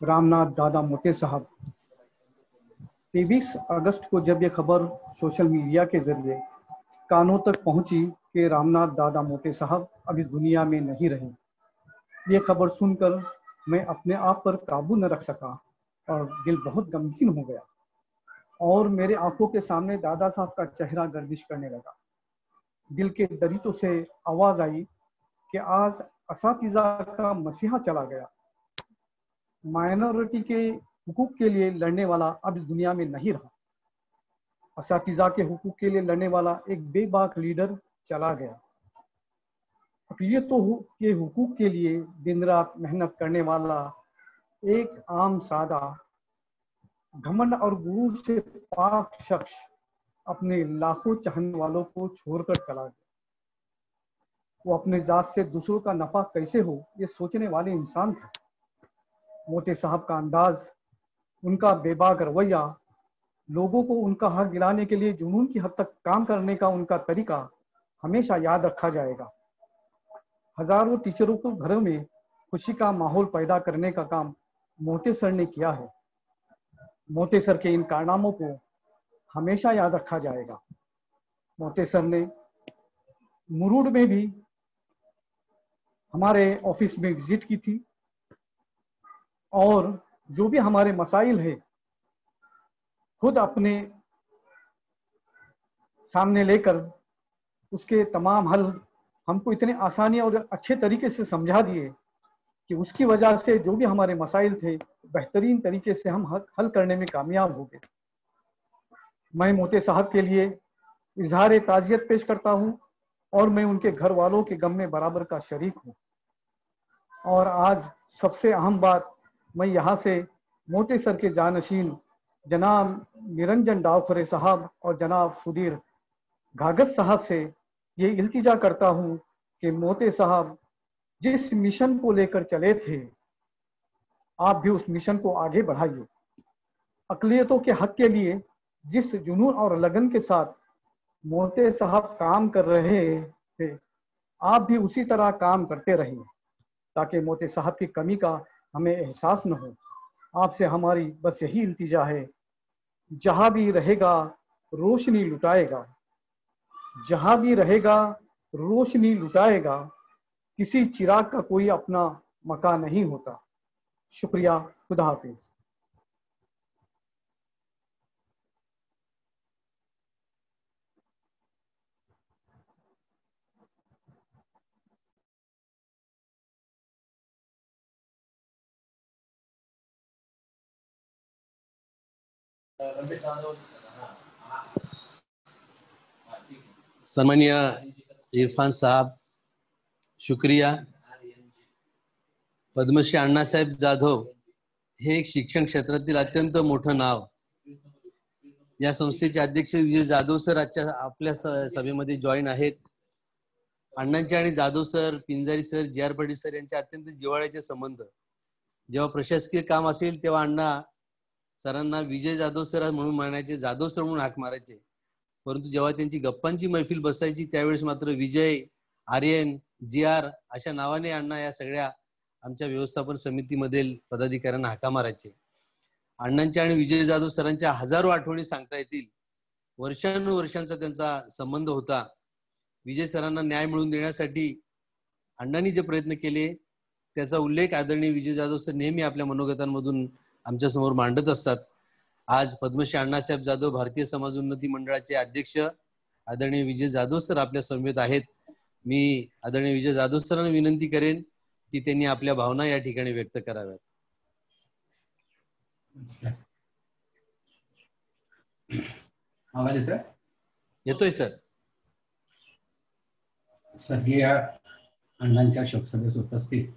रामनाथ दादा मोते साहब, 23 अगस्त को जब ये खबर सोशल मीडिया के जरिए कानों तक पहुंची कि रामनाथ दादा मोते साहब अब इस दुनिया में नहीं रहे, ये खबर सुनकर मैं अपने आप पर काबू न रख सका और दिल बहुत गमगीन हो गया और मेरे आंखों के सामने दादा साहब का चेहरा गर्दिश करने लगा। दिल के दरीचों से आवाज आई कि आज असातिज़ा का मसीहा चला गया। माइनॉरिटी के हुकूक के लिए लड़ने वाला अब इस दुनिया में नहीं रहा। असातिज़ा के हुकूक के लिए लड़ने वाला एक बेबाक लीडर चला गया। अक़लियतों के हुकूक के लिए दिन रात मेहनत करने वाला एक आम सादा घमंड और गुरूर से पाक शख्स अपने लाखों चाहने वालों को छोड़कर चला गया। वो अपने जात से दूसरों का नफा कैसे हो ये सोचने वाले इंसान थे। मोते साहब का अंदाज, उनका बेबाक रवैया, लोगों को उनका हक दिलाने के लिए जुनून की हद तक काम करने का उनका तरीका हमेशा याद रखा जाएगा। हजारों टीचरों को घरों में खुशी का माहौल पैदा करने का काम मोते सर ने किया है। मोते सर के इन कारनामों को हमेशा याद रखा जाएगा। मोते सर ने मुरूड में भी हमारे ऑफिस में विजिट की थी और जो भी हमारे मसाइल है खुद अपने सामने लेकर उसके तमाम हल हमको इतने आसानी और अच्छे तरीके से समझा दिए कि उसकी वजह से जो भी हमारे मसाइल थे बेहतरीन तरीके से हम हल करने में कामयाब हो गए। मैं मोते साहब के लिए इजहार ताज़ियत पेश करता हूँ और मैं उनके घर वालों के गम में बराबर का शरीक हूँ। और आज सबसे अहम बात, मैं यहाँ से मोते सर के जानशीन जनाब निरंजन डावखरे साहब और जनाब सुधीर घागत साहब से ये इल्तिजा करता हूँ कि मोते साहब जिस मिशन को लेकर चले थे आप भी उस मिशन को आगे बढ़ाइए। अकलियतों के हक के लिए जिस जुनून और लगन के साथ मोते साहब काम कर रहे थे, आप भी उसी तरह काम करते रहिए ताकि मोते साहब की कमी का हमें एहसास न हो। आपसे हमारी बस यही इल्तिजा है, जहां भी रहेगा रोशनी लुटाएगा, जहां भी रहेगा रोशनी लुटाएगा, किसी चिराग का कोई अपना मकान नहीं होता। शुक्रिया, खुदा हाफिज। सन्माननीय इरफान साहब, शुक्रिया। पद्मश्री अण्णासाहेब जाधव हे एक शिक्षण क्षेत्रातील अत्यंत मोठं नाव. या संस्थेचे अध्यक्ष विजय जाधव सर आजच्या आपल्या सभेमध्ये जॉईन आहेत. अण्णांचे आणि जाधव सर, पिंजारी सर, जी आर पाटील सर यांचे अत्यंत जिव्हाळ्याचे संबंध. जेव्हा प्रशासकीय काम असेल तेव्हा अण्णा सरांना विजय जाधव सर म्हणून म्हणायचे, जाधव सर म्हणून हाक मारायचे. परंतु जेव्हा त्यांची गप्पांची मैफिल बसायची त्यावेळेस मात्र विजय, आर्यन, जी आर अशा नावाने अण्णा या सगळ्या आमच्या व्यवस्थापन समितीमधील पदाधिकाऱ्यांना हाका मारायचे. अण्णांच्या आणि विजय जाधव सरांच्या हजारो आठवणी सांगता येतील. वर्षानुवर्षांचा त्यांचा संबंध होता. विजय सरांना न्याय मिळवून देण्यासाठी अण्णांनी जे प्रयत्न केले त्याचा उल्लेख आदरणीय विजय जाधव सर नेहमी आपल्या मनोगतांमधून आमच्या समोर मांडत असतात. आज पद्मश्री अण्णासाहेब जाधव भारतीय समाज उन्नती मंडळाचे अध्यक्ष आदरणीय विजय जाधव सर आपल्या समवेत आहेत. मी आदरणीय विजय जाधव सरांना विनंती करेन की त्यांनी आपल्या भावना या ठिकाणी व्यक्त कराव्यात. आवाज येतोय? येतोय सर. स्वर्गीय अण्णांच्या शोकसभेस उपस्थित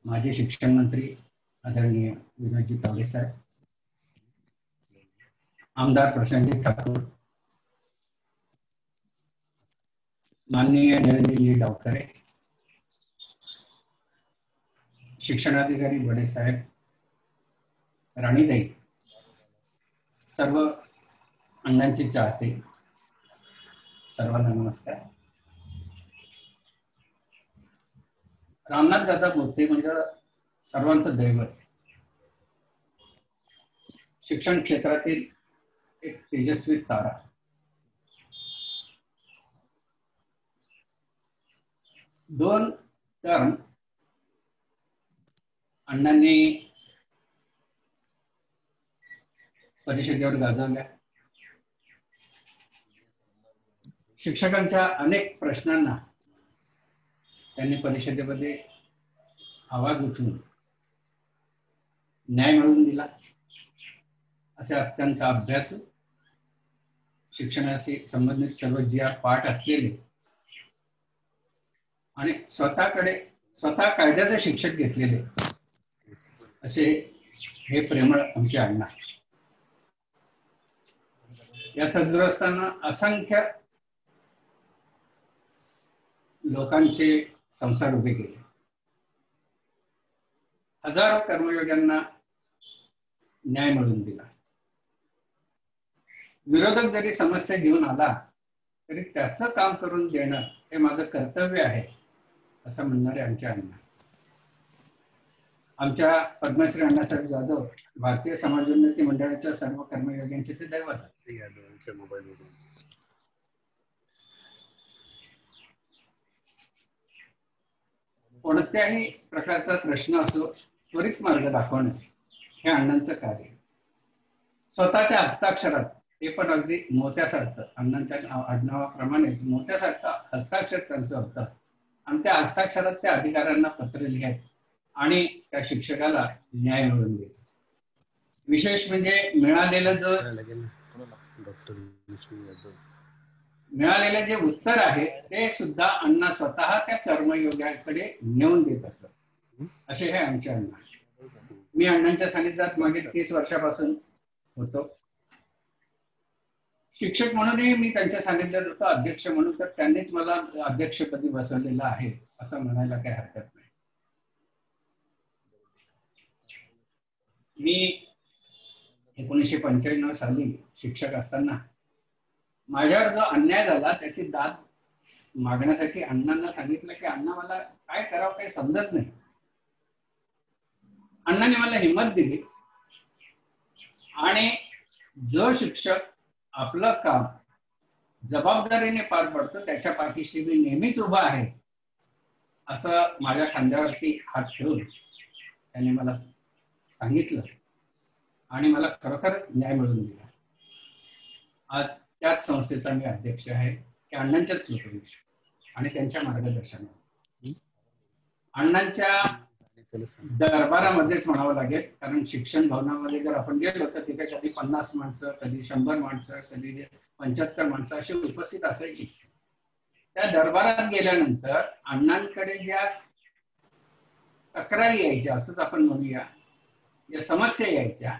माजी शिक्षण मंत्री आदरणीय विनोदजी तावडे साहेब, आमदार प्रशांतजी ठाकूर, माननीय निरंजनजी डावखरे, शिक्षणाधिकारी बडे साहेब, राणीताई, सर्व अण्णांचे चाहते, सर्वांना नमस्कार. रामनाथ दादा मोते म्हणजे सर्वांचं दैवत. शिक्षण क्षेत्रातील एक तेजस्वी तारा. दोन टर्म अण्णांनी परिषदेवर गाजवल्या. शिक्षकांच्या अनेक प्रश्नांना त्यांनी परिषदेमध्ये आवाज उठवून न्याय मिळवून दिला. असे अत्यंत अभ्यासू, शिक्षणाशी संबंधित सर्व जी आर पाठ असलेले आणि स्वतः कायद्याचे शिक्षक घेतलेले असे हे प्रेमळ आमचे अण्णा. या सद्गृहस्थांना असंख्य लोकांचे संसार उभे केले. हजारो कर्मयोग्यांना न्याय मिळवून दिला. विरोधक जरी समस्या घेऊन आला तरी त्याचं काम करून देणं हे माझं कर्तव्य आहे असं म्हणणारे आमचे अण्णा. आमच्या पद्मश्री अण्णासाहेब जाधव भारतीय समाज उन्नती मंडळाच्या सर्व कर्मयोग्यांचे ते दैवत आहेत. कोणत्याही प्रकारचा प्रश्न असो त्वरित मार्ग दाखवणे हे अण्णांचं कार्य. स्वतःच्या हस्ताक्षरात, ते पण अगदी मोत्यासारखं, अण्णांच्या आडनावाप्रमाणेच मोत्यासारखं हस्ताक्षर त्यांचं होतं. आणि त्या हस्ताक्षरात त्या अधिकाऱ्यांना पत्र लिहायचे आणि त्या शिक्षकाला न्याय मिळवून द्यायचा. विशेष म्हणजे मिळालेलं जे उत्तर आहे ते सुद्धा अण्णा स्वतः त्या कर्मयोग्याकडे नेऊन देत असत. असे हे आमचे अण्णा. मी अण्णांच्या सानिध्यात मागील 30 वर्षापासून होतो. शिक्षक म्हणूनही मी त्यांच्या सानिध्यात होतो, अध्यक्ष म्हणून तर त्यांनीच मला अध्यक्षपदी बसवलेलं आहे असं म्हणायला काही हरकत नाही. मी 1995 साली शिक्षक असताना माझ्यावर जो अन्याय झाला त्याची दाद मागण्यासाठी अण्णांना सांगितलं की अण्णा मला काय करावं काही समजत नाही. अण्णांनी मला हिंमत दिली आणि जो शिक्षक आपलं काम जबाबदारीने पार पडतो त्याच्या पाठीशी मी नेहमीच उभा आहे असं माझ्या खांद्यावरती हात ठेवून त्यांनी मला सांगितलं आणि मला खरोखर न्याय मिळवून दिला. आज त्याच संस्थेचा मी अध्यक्ष आहे की अण्णांच्याच कृपेने आणि त्यांच्या मार्गदर्शनावर. अण्णांच्या दरबारामध्येच म्हणावं लागेल, कारण शिक्षण भवनामध्ये जर आपण गेलो तर तिथे कधी 50 माणसं, कधी 100 माणसं, कधी 75 माणसं अशी उपस्थित असायची. त्या दरबारात गेल्यानंतर अण्णांकडे ज्या तक्रारी यायच्या, असंच आपण म्हणूया, या समस्या यायच्या,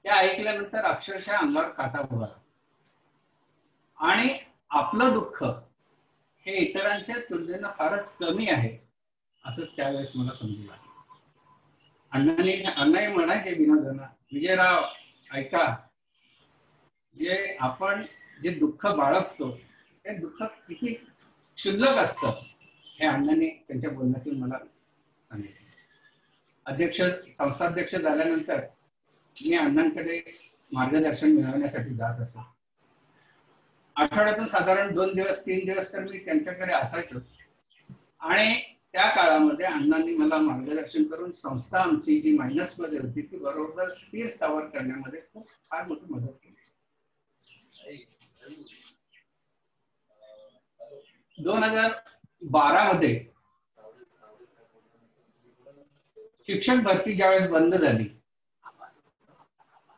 त्या ऐकल्यानंतर अक्षरशः अंगावर काटा उभा आणि आपलं दुःख हे इतरांच्या तुलनेनं फारच कमी आहे असं त्यावेळेस मला समजू लागलं. अण्णाही म्हणायचे विनोदांना, विजयराव ऐका, जे आपण जे दुःख बाळगतो ते दुःख किती क्षुल्लक असतं हे अण्णांनी त्यांच्या बोलण्यातून मला सांगितलं. संस्थाध्यक्ष झाल्यानंतर मी अण्णांकडे मार्गदर्शन मिळवण्यासाठी जात असतो. आठवड्यातून साधारण 2 दिवस 3 दिवस तर मी त्यांच्याकडे असायचो आणि त्या काळामध्ये अण्णांनी मला मार्गदर्शन करून संस्था आमची जी मायनस मध्ये होती ती बरोबर स्थिर स्थावर करण्यामध्ये खूप फार मोठी मदत केली. 2012 मध्ये शिक्षक भरती ज्यावेळेस बंद झाली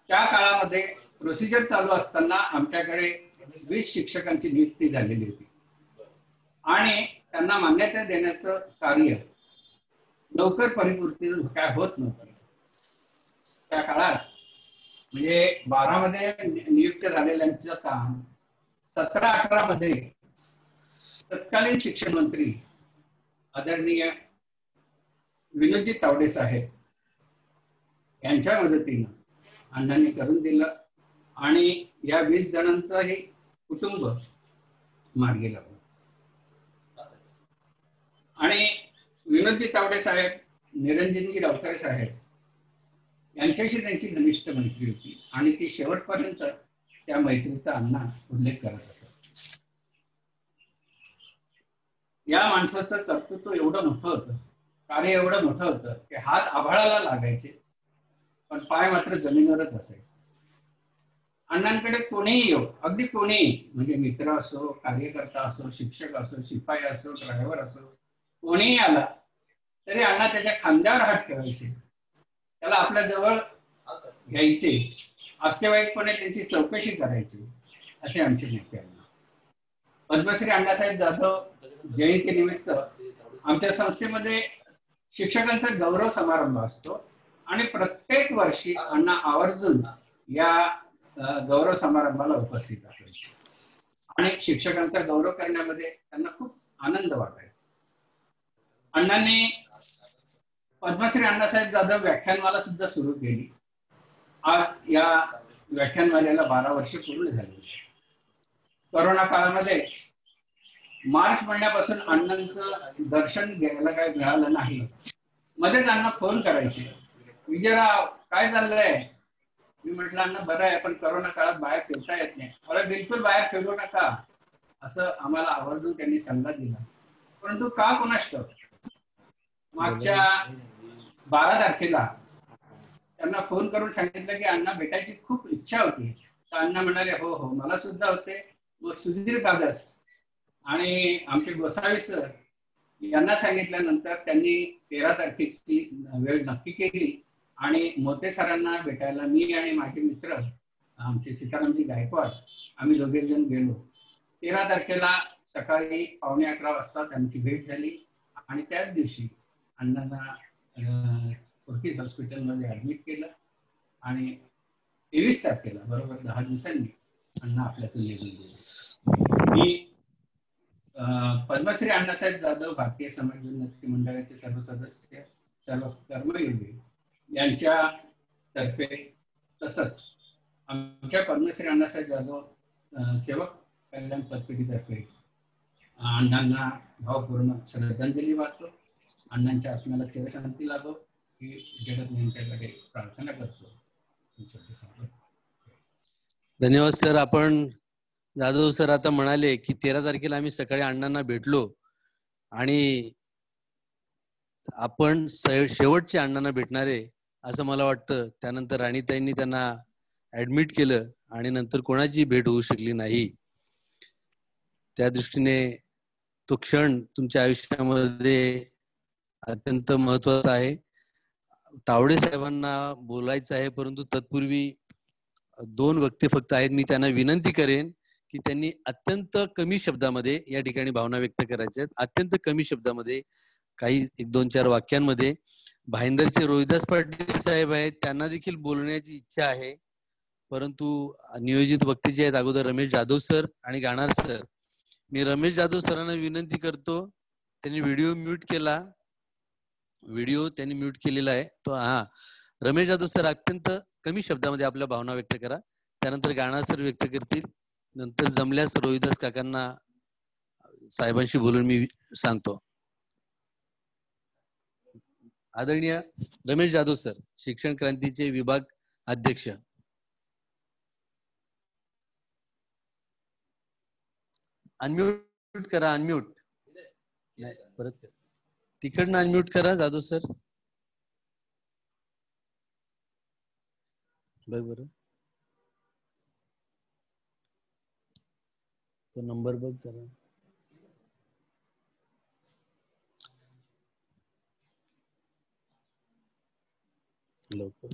त्या काळामध्ये प्रोसिजर चालू असताना आमच्याकडे 20 शिक्षकांची नियुक्ती झालेली होती आणि त्यांना मान्यता देण्याचं कार्य लवकर परिपूर्ती काय होत नव्हतं. त्या काळात म्हणजे 12 मध्ये नियुक्त झालेल्यांचं काम 17-18 मध्ये तत्कालीन शिक्षण मंत्री आदरणीय विनोदजी तावडे साहेब यांच्या मदतीनं अण्णांनी करून दिलं आणि या 20 जणांचंही कुटुंब मार्गी लागलं. आणि विनोदजी तावडे साहेब, निरंजनजी रावकरे साहेब यांच्याशी त्यांची घनिष्ठ मैत्री होती आणि ती शेवटपर्यंत त्या मैत्रीचा अण्णा उल्लेख करत असत. या माणसाचं कर्तृत्व एवढं मोठं होतं, कार्य एवढं मोठं होतं की हात आभाळाला लागायचे पण पाय मात्र जमिनीवरच असायचे. अण्णांकडे कोणीही येऊ, अगदी कोणीही, म्हणजे मित्र असो, कार्यकर्ता असो, शिक्षक असो, शिपाई असो, ड्रायव्हर असो, कोणीही आला तरी अण्णा त्याच्या खांद्यावर हात ठेवायचे, त्याला आपल्या जवळ घ्यायचे, अस्तेवाईकपणे त्यांची चौकशी करायची, असे आमचे नेते अण्णा. पद्मश्री अण्णासाहेब जाधव जयंती निमित्त आमच्या संस्थेमध्ये शिक्षकांचा गौरव समारंभ असतो आणि प्रत्येक वर्षी अण्णा आवर्जून या गौरव समारंभाला उपस्थित असायचे आणि शिक्षकांचा गौरव करण्यामध्ये त्यांना खूप आनंद वाटायचा. अण्णांनी पद्मश्री अण्णासाहेब जाधव व्याख्यानमाला सुद्धा सुरू केली. आज या व्याख्यानमालेला 12 वर्ष पूर्ण झाली. कोरोना काळामध्ये मार्च महिन्यापासून अण्णांचं दर्शन घ्यायला काही मिळालं नाही. मध्येच अण्णा फोन करायचे, विजयराव काय चाललंय? मी म्हटलं अण्णा बरं आहे, पण कोरोना काळात बाहेर फिरता येत नाही. अरे बिलकुल बाहेर फिरू नका असं आम्हाला आवर्जून त्यांनी सल्ला दिला. परंतु का कोणास ठाऊक मागच्या 12 तारखेला त्यांना फोन करून सांगितलं की अण्णा भेटायची खूप इच्छा होती. तर अण्णा म्हणाले हो हो मला सुद्धा होते. मग सुधीर कागस आणि आमचे गोसावी सर यांना सांगितल्यानंतर त्यांनी 13 तारखेची वेळ नक्की केली आणि मोते सरांना भेटायला मी आणि माझे मित्र आमचे सीतारामजी गायकवाड आम्ही दोघे जण गेलो. 13 तारखेला सकाळी 11:15 वाजता त्यांची भेट झाली आणि त्याच दिवशी अण्णांना फोर्टिस हॉस्पिटलमध्ये ऍडमिट केलं आणि 23 तारखेला बरोबर 10 दिवसांनी अण्णा आपल्यातून निघून गेले. मी पद्मश्री अण्णासाहेब जाधव भारतीय समाज उन्नती मंडळाचे सर्व सदस्य, सर्व कर्मयोगी यांच्या तर्फे तसंच आमच्या परमेश्वरी अण्णासाहेब जाधव सेवक कल्याण पतपेढीतर्फे अण्णांना भावपूर्ण श्रद्धांजली वाहतो. अण्णांच्या आत्म्याला चिरशांती लाभो ही जगत नेत्याकडे प्रार्थना करतो. धन्यवाद सर. आपण जाधव सर आता म्हणाले की 13 तारखेला आम्ही सकाळी अण्णांना भेटलो आणि आपण शेवटचे अण्णांना भेटणारे असं मला वाटतं. त्यानंतर राणीताईंनी त्यांना ऍडमिट केलं आणि नंतर कोणाची भेट होऊ शकली नाही. त्या दृष्टीने तो क्षण तुमच्या आयुष्यामध्ये अत्यंत महत्वाचा आहे. तावडे साहेबांना बोलायचं आहे, परंतु तत्पूर्वी 2 वक्ते फक्त आहेत. मी त्यांना विनंती करेन की त्यांनी अत्यंत कमी शब्दामध्ये या ठिकाणी भावना व्यक्त करायच्या आहेत. अत्यंत कमी शब्दामध्ये, काही 1-2-4 वाक्यांमध्ये. भाईंदरचे रोहिदास पाटील साहेब आहेत, त्यांना देखील बोलण्याची इच्छा आहे, परंतु नियोजित वक्ते जे आहेत अगोदर रमेश जाधव सर आणि गाणार सर. मी रमेश जाधव सरांना विनंती करतो, त्यांनी व्हिडिओ म्यूट केला. व्हिडिओ त्यांनी म्यूट केलेला आहे तो. रमेश जाधव सर अत्यंत कमी शब्दामध्ये आपल्या भावना व्यक्त करा. त्यानंतर गाणार सर व्यक्त करतील. नंतर जमल्यास रोहिदास काकांना साहेबांशी बोलून मी सांगतो. आदरणीय रमेश जाधव सर, शिक्षण क्रांतीचे विभाग अध्यक्ष. अनम्यूट करा. अनम्यूट नाही, परत करा. तिकडनं अनम्यूट करा जाधव सर. बघ बरं तो नंबर बघ जरा. लवकर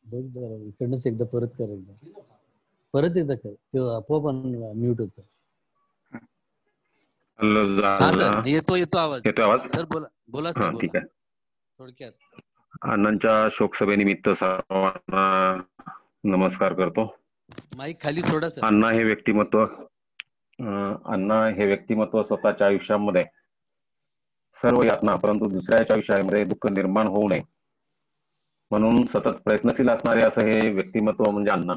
बघ जरा. इकडनंच एकदा परत कर. परत एकदा कर. ते आपोआप म्यूट होतं. हा सर, येतो आवाज. सर बोला सर. ठीक आहे. थोडक्यात अण्णांच्या शोकसभेनिमित्त सर्वांना नमस्कार करतो. माईक खाली सोडा सर. अण्णा हे व्यक्तिमत्व स्वतःच्या आयुष्यामध्ये सर्व यातना, परंतु दुसऱ्याच्या आयुष्यामध्ये दुःख निर्माण होऊ नये म्हणून सतत प्रयत्नशील असणारे असं हे व्यक्तिमत्व म्हणजे अण्णा.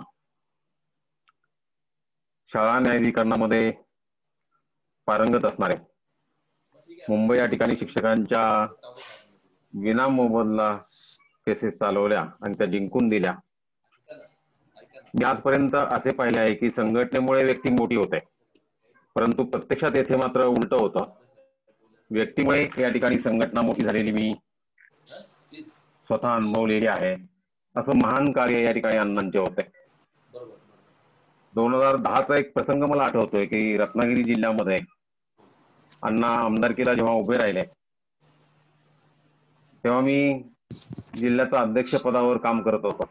शाळा न्यायाधिकरणामध्ये पारंगत असणारे, मुंबई या ठिकाणी शिक्षकांच्या विना मोबदला केसेस चालवल्या आणि त्या जिंकून दिल्या. मी आजपर्यंत असे पाहिले आहे की संघटनेमुळे व्यक्ती मोठी होते, परंतु प्रत्यक्षात येथे मात्र उलट होतं. व्यक्तीमुळे या ठिकाणी संघटना मोठी झालेली मी स्वतः अनुभवलेली आहे. असं महान कार्य या ठिकाणी अण्णांचे होते. 2010चा एक प्रसंग मला आठवतोय की रत्नागिरी जिल्ह्यामध्ये अण्णा आमदारकीला जेव्हा उभे राहिले तेव्हा मी जिल्ह्याचा अध्यक्ष पदावर काम करत होतो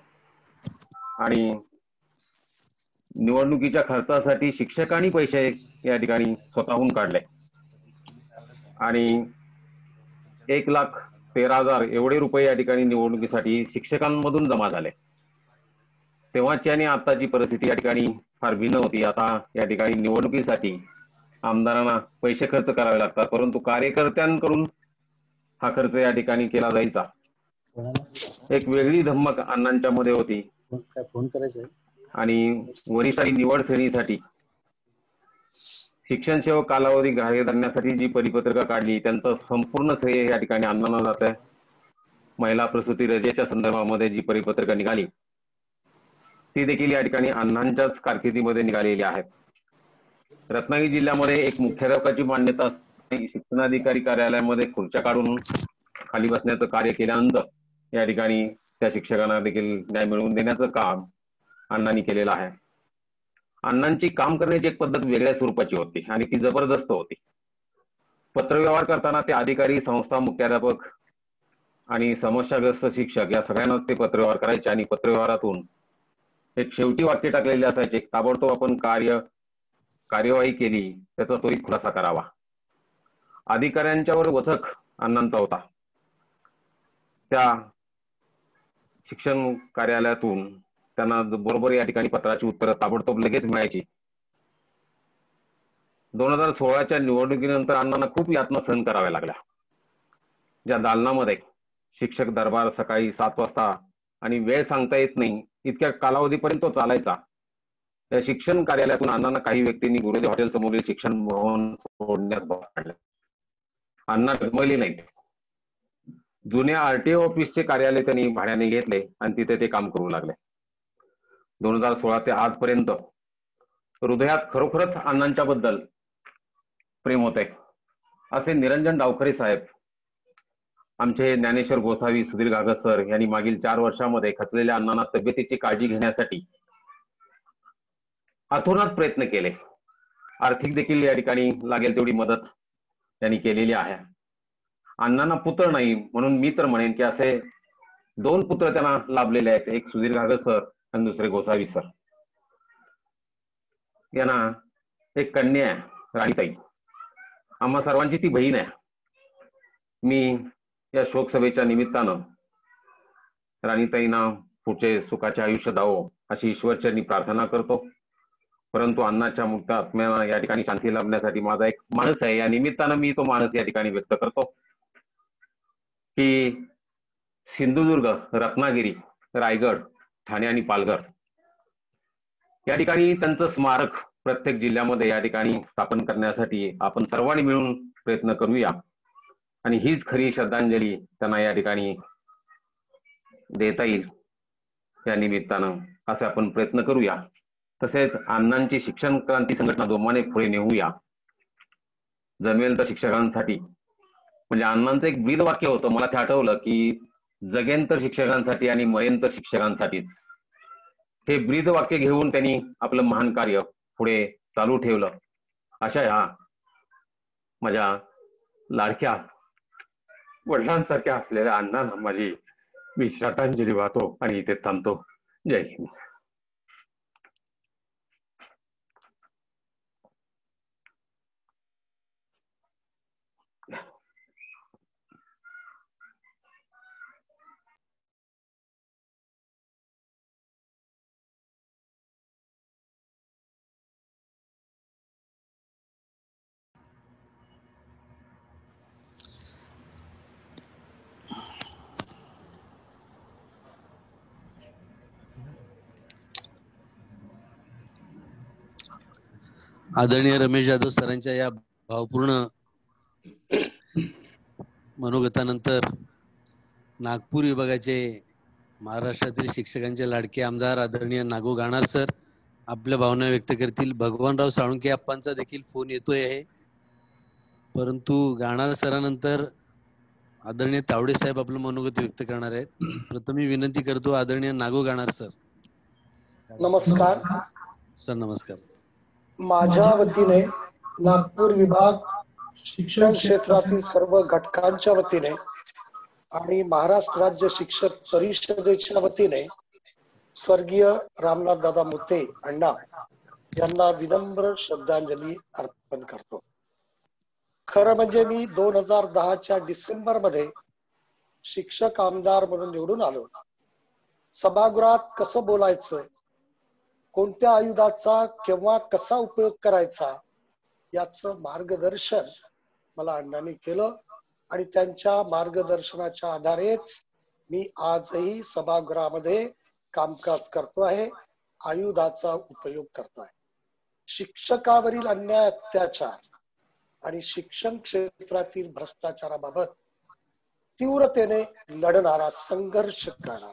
आणि निवडणुकीच्या खर्चासाठी शिक्षकांनी पैसे या ठिकाणी स्वतःहून काढले आणि 1,13,000 एवढे रुपये या ठिकाणी निवडणुकीसाठी शिक्षकांमधून जमा झाले. तेव्हाची आणि आताची परिस्थिती या ठिकाणी फार भिन्न होती. आता या ठिकाणी निवडणुकीसाठी आमदारांना पैसे खर्च करावे लागतात, परंतु कार्यकर्त्यांकडून हा खर्च या ठिकाणी केला जायचा. एक वेगळी धम्मक अण्णांच्या मध्ये होती. फोन करायचा आणि वरिष्ठ निवड श्रेणीसाठी शिक्षण सेवक कालावधी ग्राह्य धरण्यासाठी जी परिपत्रकं काढली त्यांचं संपूर्ण श्रेय या ठिकाणी अण्णांना जात आहे. महिला प्रसूती रजेच्या संदर्भामध्ये जी परिपत्रकं निघाली ती देखील या ठिकाणी अण्णांच्याच कारकिर्दीमध्ये निघालेली आहेत. रत्नागिरी जिल्ह्यामध्ये एक मुख्याध्यापकाची मान्यता शिक्षणाधिकारी कार्यालयामध्ये खुर्च्या काढून खाली बसण्याचं कार्य केल्यानंतर या ठिकाणी त्या शिक्षकांना देखील न्याय मिळवून देण्याचं काम अण्णांनी केलेलं आहे. अण्णांची काम करण्याची एक पद्धत वेगळ्या स्वरूपाची होती आणि ती जबरदस्त होती. पत्रव्यवहार करताना ते अधिकारी, संस्था, मुख्याध्यापक आणि समस्याग्रस्त शिक्षक या सगळ्यांना ते पत्रव्यवहार करायचे आणि पत्रव्यवहारातून एक शेवटी वाक्य टाकलेले असायचे, ताबडतोब आपण कार्यवाही केली त्याचा त्वरित खुलासा करावा. अधिकाऱ्यांच्यावर वचक अण्णांचा होता. त्या शिक्षण कार्यालयातून त्यांना बरोबर या ठिकाणी पत्राची उत्तरं ताबडतोब लगेच मिळायची. 2016च्या निवडणुकीनंतर अण्णांना खूप यातना सहन कराव्या लागल्या. ज्या दालनामध्ये शिक्षक दरबार सकाळी 7 वाजता आणि वेळ सांगता येत नाही इतक्या कालावधीपर्यंत तो चालायचा. त्या शिक्षण कार्यालयातून अण्णांना काही व्यक्तींनी गुरुदेव हॉटेल समोरील शिक्षण भवन सोडण्यास भाग पाडले. अण्णा डगमगले नाहीत. जुन्या आरटीओ ऑफिसचे कार्यालय त्यांनी भाड्याने घेतले आणि तिथे ते काम करू लागले. 2016 ते आजपर्यंत हृदयात खरोखरच अण्णांच्या बद्दल प्रेम होते असे निरंजन डावखरे साहेब, आमचे ज्ञानेश्वर गोसावी, सुधीर घागत सर यांनी मागील 4 वर्षांमध्ये खचलेल्या अण्णांना तब्येतीची काळजी घेण्यासाठी अतोनात प्रयत्न केले. आर्थिक देखील या ठिकाणी लागेल तेवढी मदत त्यांनी केलेली आहे. अण्णांना पुत्र नाही म्हणून मी तर म्हणेन की असे 2 पुत्र त्यांना लाभलेले आहेत. एक सुधीर घागत सर आणि दुसरे गोसावी सर. यांना एक कन्या आहे, राणीताई. आम्हा सर्वांची ती बहीण आहे. मी या शोकसभेच्या निमित्तानं राणीताईंना पुढचे सुखाचे आयुष्य द्यावं अशी ईश्वरचरणी प्रार्थना करतो. परंतु अण्णाच्या मुक्त आत्म्याला या ठिकाणी शांती लाभण्यासाठी माझा एक मानस आहे. या निमित्तानं मी तो मानस या ठिकाणी व्यक्त करतो की सिंधुदुर्ग, रत्नागिरी, रायगड, ठाणे आणि पालघर या ठिकाणी त्यांचं स्मारक प्रत्येक जिल्ह्यामध्ये या ठिकाणी स्थापन करण्यासाठी आपण सर्वांनी मिळून प्रयत्न करूया आणि हीच खरी श्रद्धांजली त्यांना या ठिकाणी देता येईल. या निमित्तानं असे आपण प्रयत्न करूया. तसेच अण्णांची शिक्षण क्रांती संघटना जोमाने पुढे नेऊया. जमेल तर शिक्षकांसाठी, म्हणजे अण्णांचं एक ब्रीद वाक्य होतं, मला ते आठवलं की जगेन तर शिक्षकांसाठी आणि मरेन तर शिक्षकांसाठीच. हे ब्रीद वाक्य घेऊन त्यांनी आपलं महान कार्य पुढे चालू ठेवलं. अशा ह्या माझ्या लाडक्या वडिलांसारख्या असलेल्या अण्णांना माझी मी श्रद्धांजली वाहतो आणि इथे थांबतो. जय हिंद. आदरणीय रमेश जाधव सरांच्या या भावपूर्ण मनोगतानंतर नागपूर विभागाचे महाराष्ट्रातील शिक्षकांचे लाडके आमदार आदरणीय नागो गाणार सर आपल्या भावना व्यक्त करतील. भगवानराव साळुंके आप्पांचा देखील फोन येतोय आहे, परंतु गाणार सरानंतर आदरणीय तावडे साहेब आपलं मनोगत व्यक्त करणार आहेत. प्रथम मी विनंती करतो आदरणीय नागो गाणार सर. नमस्कार सर. नमस्कार. माझ्या वतीने नागपूर विभाग शिक्षण क्षेत्रातील सर्व घटकांच्या वतीने आणि महाराष्ट्र राज्य शिक्षक परिषदेच्या वतीने स्वर्गीय रामनाथ दादा मोते अण्णा यांना विनम्र श्रद्धांजली अर्पण करतो. खरं म्हणजे मी 2010च्या डिसेंबरमध्ये शिक्षक आमदार म्हणून निवडून आलो. सभागृहात कसं बोलायचं, कोणत्या आयुधाचा केव्हा कसा उपयोग करायचा याचं मार्गदर्शन मला अण्णांनी केलं आणि त्यांच्या मार्गदर्शनाच्या आधारेच मी आजही सभागृहामध्ये कामकाज करतो आहे, आयुधाचा उपयोग करतो आहे. शिक्षकावरील अन्याय, अत्याचार आणि शिक्षण क्षेत्रातील भ्रष्टाचाराबाबत तीव्रतेने लढणारा, संघर्ष करणारा,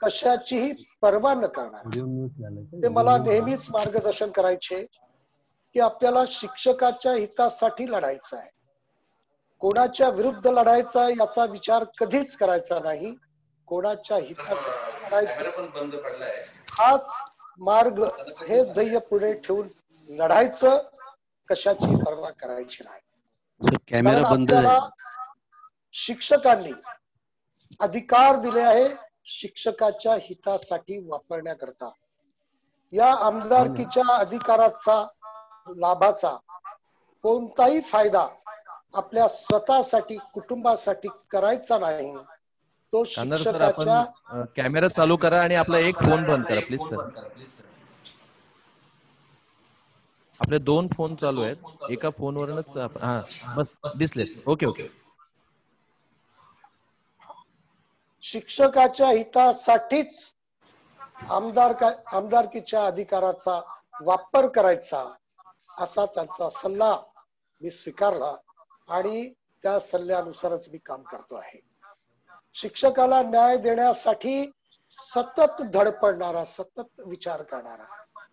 कशाचीही पर्वा न करणार ते मला नेहमीच मार्गदर्शन करायचे की आपल्याला शिक्षकाच्या हितासाठी लढायचं आहे, कोणाच्या विरुद्ध लढायचा याचा विचार कधीच करायचा नाही, कोणाच्या हितासाठी लढायचं हाच मार्ग, हे ध्येय पुढे ठेवून लढायचं, कशाची पर्वा करायची नाही. कॅमेरा बंद आहे. शिक्षकांनी अधिकार दिले आहे शिक्षकाच्या हितासाठी वापरण्याकरता. या आमदारकीच्या अधिकाराचा, लाभाचा कोणताही फायदा आपल्या स्वतःसाठी, कुटुंबासाठी करायचा नाही. तो शिक्षकाच्या. कॅमेरा चालू करा आणि आपला एक फोन बंद करा प्लीज सर. आपले 2 फोन चालू आहेत, एका फोनवरूनच. हा बस दिसले. Okay okay. शिक्षकाच्या हितासाठीच आमदारकीच्या अधिकाराचा वापर करायचा असा त्यांचा सल्ला मी स्वीकारला आणि त्या सल्ल्यानुसारच मी काम करतो आहे. शिक्षकाला न्याय देण्यासाठी सतत धडपडणारा, सतत विचार करणारा,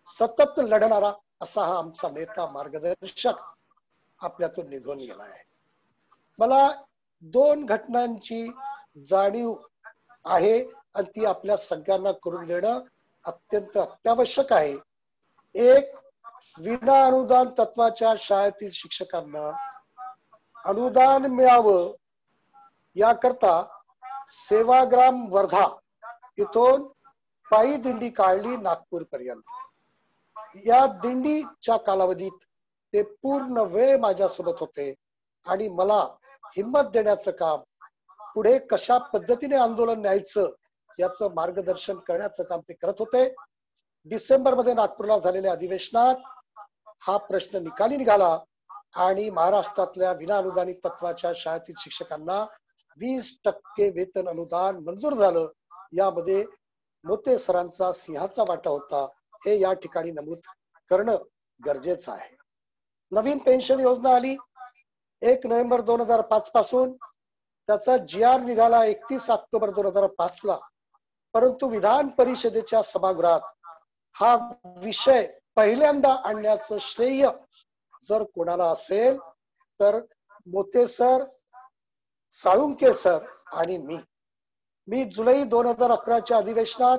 सतत लढणारा असा हा आमचा नेता मार्गदर्शक आपल्यातून निघून गेला आहे. मला 2 घटनांची जाणीव आहे आणि ती आपल्या सगळ्यांना करून देणं अत्यंत अत्यावश्यक आहे. एक, विना अनुदान तत्वाच्या शाळेतील शिक्षकांना अनुदान मिळावं याकरता सेवाग्राम वर्धा इथून पायी दिंडी काढली नागपूर पर्यंत. या दिंडीच्या कालावधीत ते पूर्ण वेळ माझ्यासोबत होते आणि मला हिम्मत देण्याचं काम, पुढे कशा पद्धतीने आंदोलन न्यायचं याचं मार्गदर्शन करण्याचं काम ते करत होते. डिसेंबर मध्ये नागपूरला झालेल्या अधिवेशनात हा प्रश्न निकाली निघाला आणि महाराष्ट्रातल्या विना अनुदानित तत्वाच्या शाळेतील शिक्षकांना 20% वेतन अनुदान मंजूर झालं. यामध्ये मोते सरांचा सिंहाचा वाटा होता हे या ठिकाणी नमूद करणं गरजेचं आहे. नवीन पेन्शन योजना आली 1 नोव्हेंबर 2005 पासून. त्याचा GR निघाला 31 ऑक्टोबर 2005 ला. परंतु विधान परिषदेच्या सभागृहात हा विषय पहिल्यांदा आणण्याचं श्रेय जर कोणाला असेल तर मोते सर, साळुंके सर आणि मी जुलै 2011च्या अधिवेशनात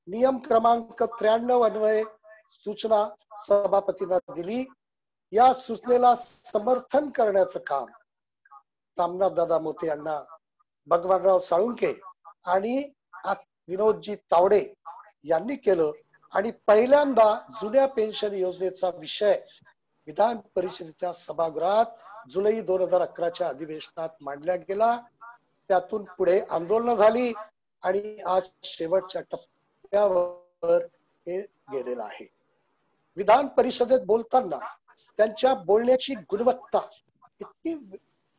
नियम क्रमांक 93 अन्वये सूचना सभापतींना दिली. या सूचनेला समर्थन करण्याचं काम रामनाथ दादा मोते यांना, भगवानराव साळुंके आणि विनोदजी तावडे यांनी केलं आणि पहिल्यांदा जुन्या पेन्शन योजनेचा विषय विधान परिषदेच्या सभागृहात जुलै 2011च्या अधिवेशनात मांडला गेला. त्यातून पुढे आंदोलन झाली आणि आज शेवटच्या टप्प्यावर हे गेलेलं आहे. विधान परिषदेत बोलताना त्यांच्या बोलण्याची गुणवत्ता इतकी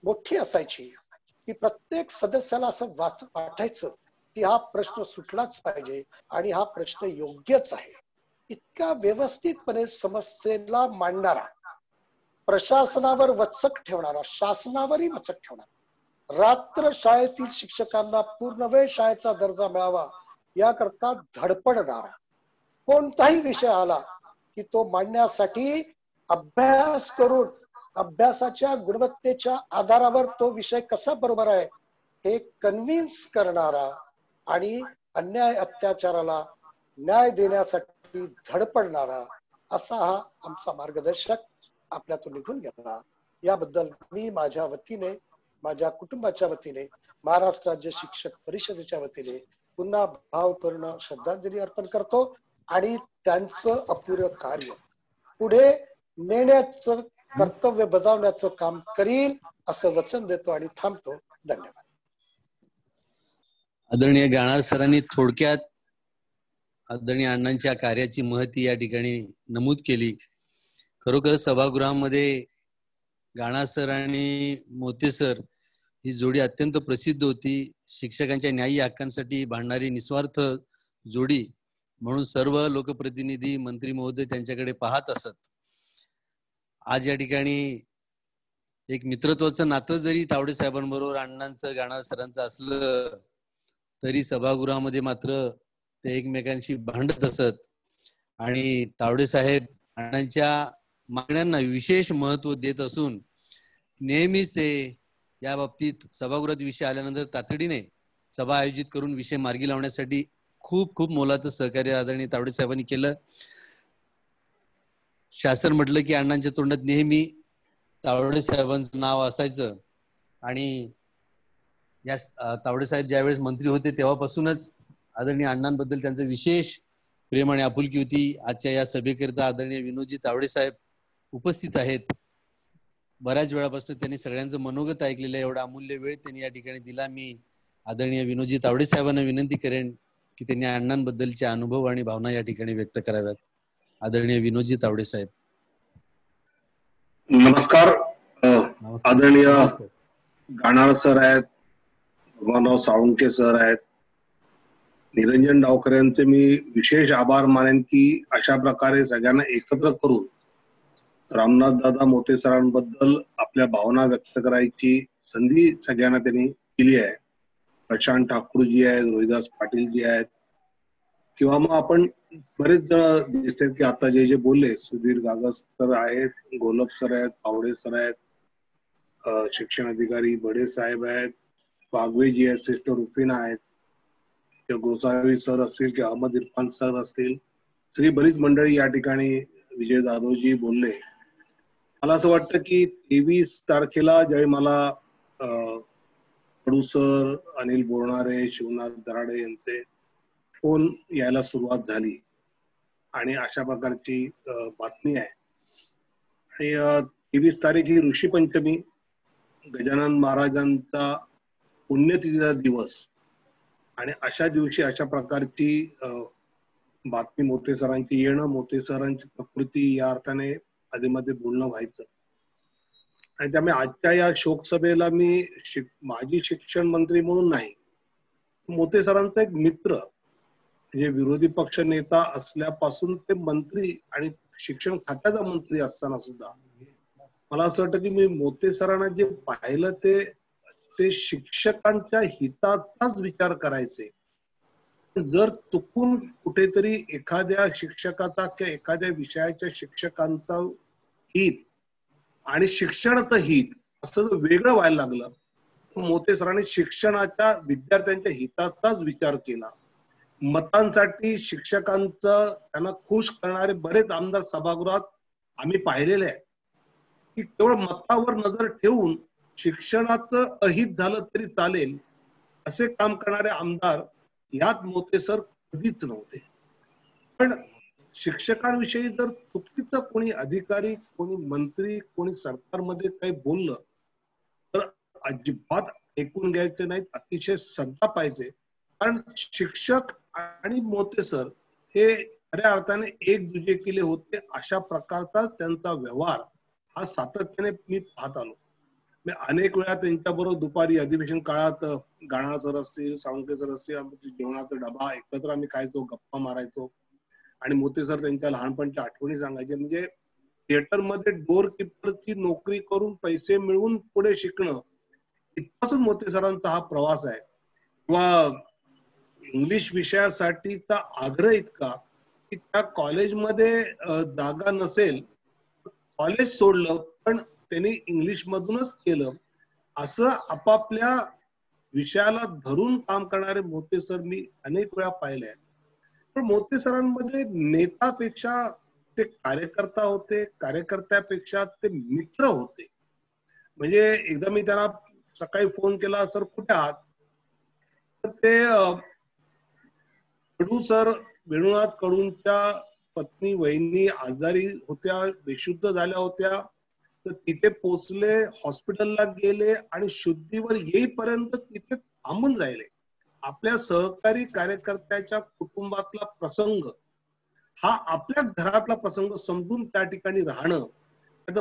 मोठी असायची की प्रत्येक सदस्याला असं वाटायचं की हा प्रश्न सुटलाच पाहिजे आणि हा प्रश्न योग्यच आहे. इतका व्यवस्थितपणे समस्येला मांडणारा, प्रशासनावर वचक ठेवणारा, शासनावरही वचक ठेवणारा, रात्र शाळेतील शिक्षकांना पूर्ण वेळ शाळेचा दर्जा मिळावा याकरता धडपडणारा, कोणताही विषय आला की तो मांडण्यासाठी अभ्यास करून अभ्यासाच्या गुणवत्तेच्या आधारावर तो विषय कसा बरोबर आहे हे कन्व्हिन्स करणारा आणि अन्याय अत्याचाराला न्याय देण्यासाठी धडपडणारा असा हा आमचा मार्गदर्शक आपल्यातून निघून गेला. याबद्दल मी माझ्या वतीने, माझ्या कुटुंबाच्या वतीने, महाराष्ट्र राज्य शिक्षक परिषदेच्या वतीने पुन्हा भावपूर्ण श्रद्धांजली अर्पण करतो आणि त्यांचं अपुरं कार्य पुढे नेण्याचं, कर्तव्य बजावण्याचं काम करील असं वचन देतो आणि थांबतो. धन्यवाद. आदरणीय गाणार सरांनी थोडक्यात आदरणीय अण्णांच्या कार्याची महती या ठिकाणी नमूद केली. खरोखर सभागृहामध्ये गाणार सर आणि मोते सर ही जोडी अत्यंत प्रसिद्ध होती. शिक्षकांच्या न्यायी हक्कांसाठी भांडणारी निस्वार्थ जोडी म्हणून सर्व लोकप्रतिनिधी, मंत्री महोदय त्यांच्याकडे पाहत असत. आज या ठिकाणी एक मित्रत्वाचं नातं जरी तावडे साहेबांबरोबर अण्णांचं, गाणार सरांचं असलं तरी सभागृहामध्ये मात्र ते एकमेकांशी भांडत असत आणि तावडे साहेब अण्णांच्या मागण्यांना विशेष महत्व देत असून नेहमीच ते या बाबतीत सभागृहात विषय आल्यानंतर तातडीने सभा आयोजित करून विषय मार्गी लावण्यासाठी खूप खूप मोलाचं सहकार्य आदरणीय तावडे साहेबांनी केलं. शासन म्हटलं की अण्णांच्या तोंडात नेहमी तावडे साहेबांचं नाव असायचं आणि या तावडे साहेब ज्यावेळेस मंत्री होते तेव्हापासूनच आदरणीय अण्णांबद्दल त्यांचं विशेष प्रेम आणि आपुलकी होती. आजच्या या सभेकरिता आदरणीय विनोदजी तावडे साहेब उपस्थित आहेत. बऱ्याच वेळापासून त्यांनी सगळ्यांचं मनोगत ऐकलेलं, एवढा अमूल्य वेळ त्यांनी या ठिकाणी दिला. मी आदरणीय विनोदजी तावडे साहेबांना विनंती करेन की त्यांनी अण्णांबद्दलचे अनुभव आणि भावना या ठिकाणी व्यक्त कराव्यात. आदरणीय विनोदजी तावडे साहेब. नमस्कार. आदरणीय गाणार सर आहेत, भगवानराव साळुंखे सर आहेत, निरंजन डावकर यांचे मी विशेष आभार मानेन की अशा प्रकारे सगळ्यांना एकत्र करून रामनाथ दादा मोते सरांबद्दल आपल्या भावना व्यक्त करायची संधी सगळ्यांना त्यांनी दिली आहे. प्रशांत ठाकूरजी आहेत, रोहिदास पाटीलजी आहेत, किंवा मग आपण बरेच जण दिसतात की आता जे जे बोलले, सुधीर गागस सर आहेत, गोलब सर आहेत, पावडे सर आहेत, शिक्षण अधिकारी बडे साहेब आहेत, बागवेजी आहेत, सिस्टर रुफिना आहेत, किंवा गोसावी सर असतील किंवा अहमद इरफान सर असतील, तरी बरीच मंडळी या ठिकाणी, विजय जाधवजी बोलले. मला असं वाटतं की 23 तारखेला ज्यावेळी मला कडू सर, अनिल बोरणारे, शिवनाथ दराडे यांचे फोन यायला सुरुवात झाली आणि अशा प्रकारची बातमी आहे. आणि 23 तारीख ही ऋषी पंचमी, गजानन महाराजांचा पुण्यतिथीचा दिवस, आणि अशा दिवशी अशा प्रकारची बातमी मोते सरांची येणं, मोते सरांची प्रकृती या अर्थाने आधीमध्ये बोलणं व्हायचं. आणि त्यामुळे आजच्या या शोकसभेला मी माजी शिक्षण मंत्री म्हणून नाही, मोते सरांचा एक मित्र, म्हणजे विरोधी पक्ष नेता असल्यापासून ते मंत्री आणि शिक्षण खात्याचा मंत्री असताना सुद्धा मला असं वाटतं की मी मोते सरांना जे पाहिलं ते शिक्षकांच्या हिताचाच विचार करायचे. जर चुकून कुठेतरी एखाद्या शिक्षकाचा किंवा एखाद्या विषयाच्या शिक्षकांचा हित आणि शिक्षणाचं हित असं जर वेगळं व्हायला लागलं, तर मोते सरांनी शिक्षणाच्या विद्यार्थ्यांच्या हिताचाच विचार केला. मतांसाठी शिक्षकांचं त्यांना खुश करणारे बरेच आमदार सभागृहात आम्ही पाहिलेले आहेत की केवळ मतावर नजर ठेवून शिक्षणाचं अहित झालं तरी चालेल असे काम करणारे आमदार यात मोते सर कधीच नव्हते. पण शिक्षकांविषयी जर चुकीचं कोणी अधिकारी, कोणी मंत्री, कोणी सरकारमध्ये काही बोललं तर अजिबात ऐकून घ्यायचे नाहीत, अतिशय सध्या पाहिजे. कारण शिक्षक आणि मोते सर हे खऱ्या अर्थाने एक दुजे केले होते, अशा प्रकारचा त्यांचा व्यवहार हा सातत्याने मी पाहत आलो. मी अनेक वेळा त्यांच्याबरोबर दुपारी अधिवेशन काळात गाणा सर असतील, साळुंखे सर असतील, जेवणाचा डबा एकत्र आम्ही खायचो, गप्पा मारायचो, आणि मोते सर त्यांच्या लहानपणच्या आठवणी सांगायचे. म्हणजे थिएटरमध्ये डोर कीपरची नोकरी करून पैसे मिळवून पुढे शिकणं, इथपासून मोते सरांचा हा प्रवास आहे. किंवा इंग्लिश विषयासाठीचा आग्रह इतका की त्या कॉलेजमध्ये जागा नसेल, कॉलेज सोडलं, पण त्यांनी इंग्लिश मधूनच केलं. असं आपापल्या विषयाला धरून काम करणारे मोते सर मी अनेक वेळा पाहिले आहेत. पण मोते सरांमध्ये नेतापेक्षा ते कार्यकर्ता होते, कार्यकर्त्यापेक्षा ते मित्र होते. म्हणजे एकदा मी त्यांना सकाळी फोन केला, सर कुठे आहात? तर ते कडू सर, वेणुनाथ कडूंच्या पत्नी वहिनी आजारी होत्या, बेशुद्ध झाल्या होत्या, तर तिथे पोचले, हॉस्पिटलला गेले आणि शुद्धीवर येईपर्यंत तिथे थांबून राहिले. आपल्या सहकारी कार्यकर्त्याच्या कुटुंबातला प्रसंग हा आपल्या घरातला प्रसंग समजून त्या ठिकाणी राहणं. आता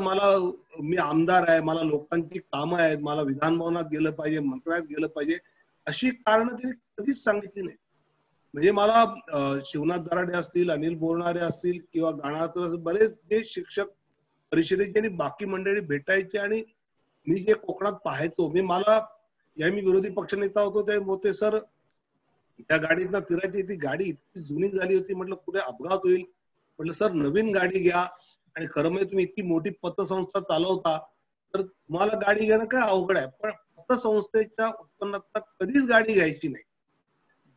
मी आमदार आहे, मला लोकांची कामं आहेत, मला विधान भवनात गेलं पाहिजे, मंत्रालयात गेलं पाहिजे, अशी कारणं त्यांनी कधीच सांगितली नाही. म्हणजे मला शिवनाथ दराडे असतील, अनिल बोरणारे असतील किंवा गाणाकर, बरेच जे शिक्षक परिषदेचे आणि बाकी मंडळी भेटायचे, आणि मी जे कोकणात पाहायचो, मी विरोधी पक्षनेता होतो ते मोते सर त्या गाडीतनं फिरायची. ती गाडी इतकी जुनी झाली होती, म्हटलं कुठे अपघात होईल, म्हटलं सर नवीन गाडी घ्या, आणि खरं म्हणजे तुम्ही इतकी मोठी पतसंस्था चालवता तर तुम्हाला गाडी घेणं काय अवघड आहे, पण पतसंस्थेच्या उत्पन्नात कधीच गाडी घ्यायची नाही.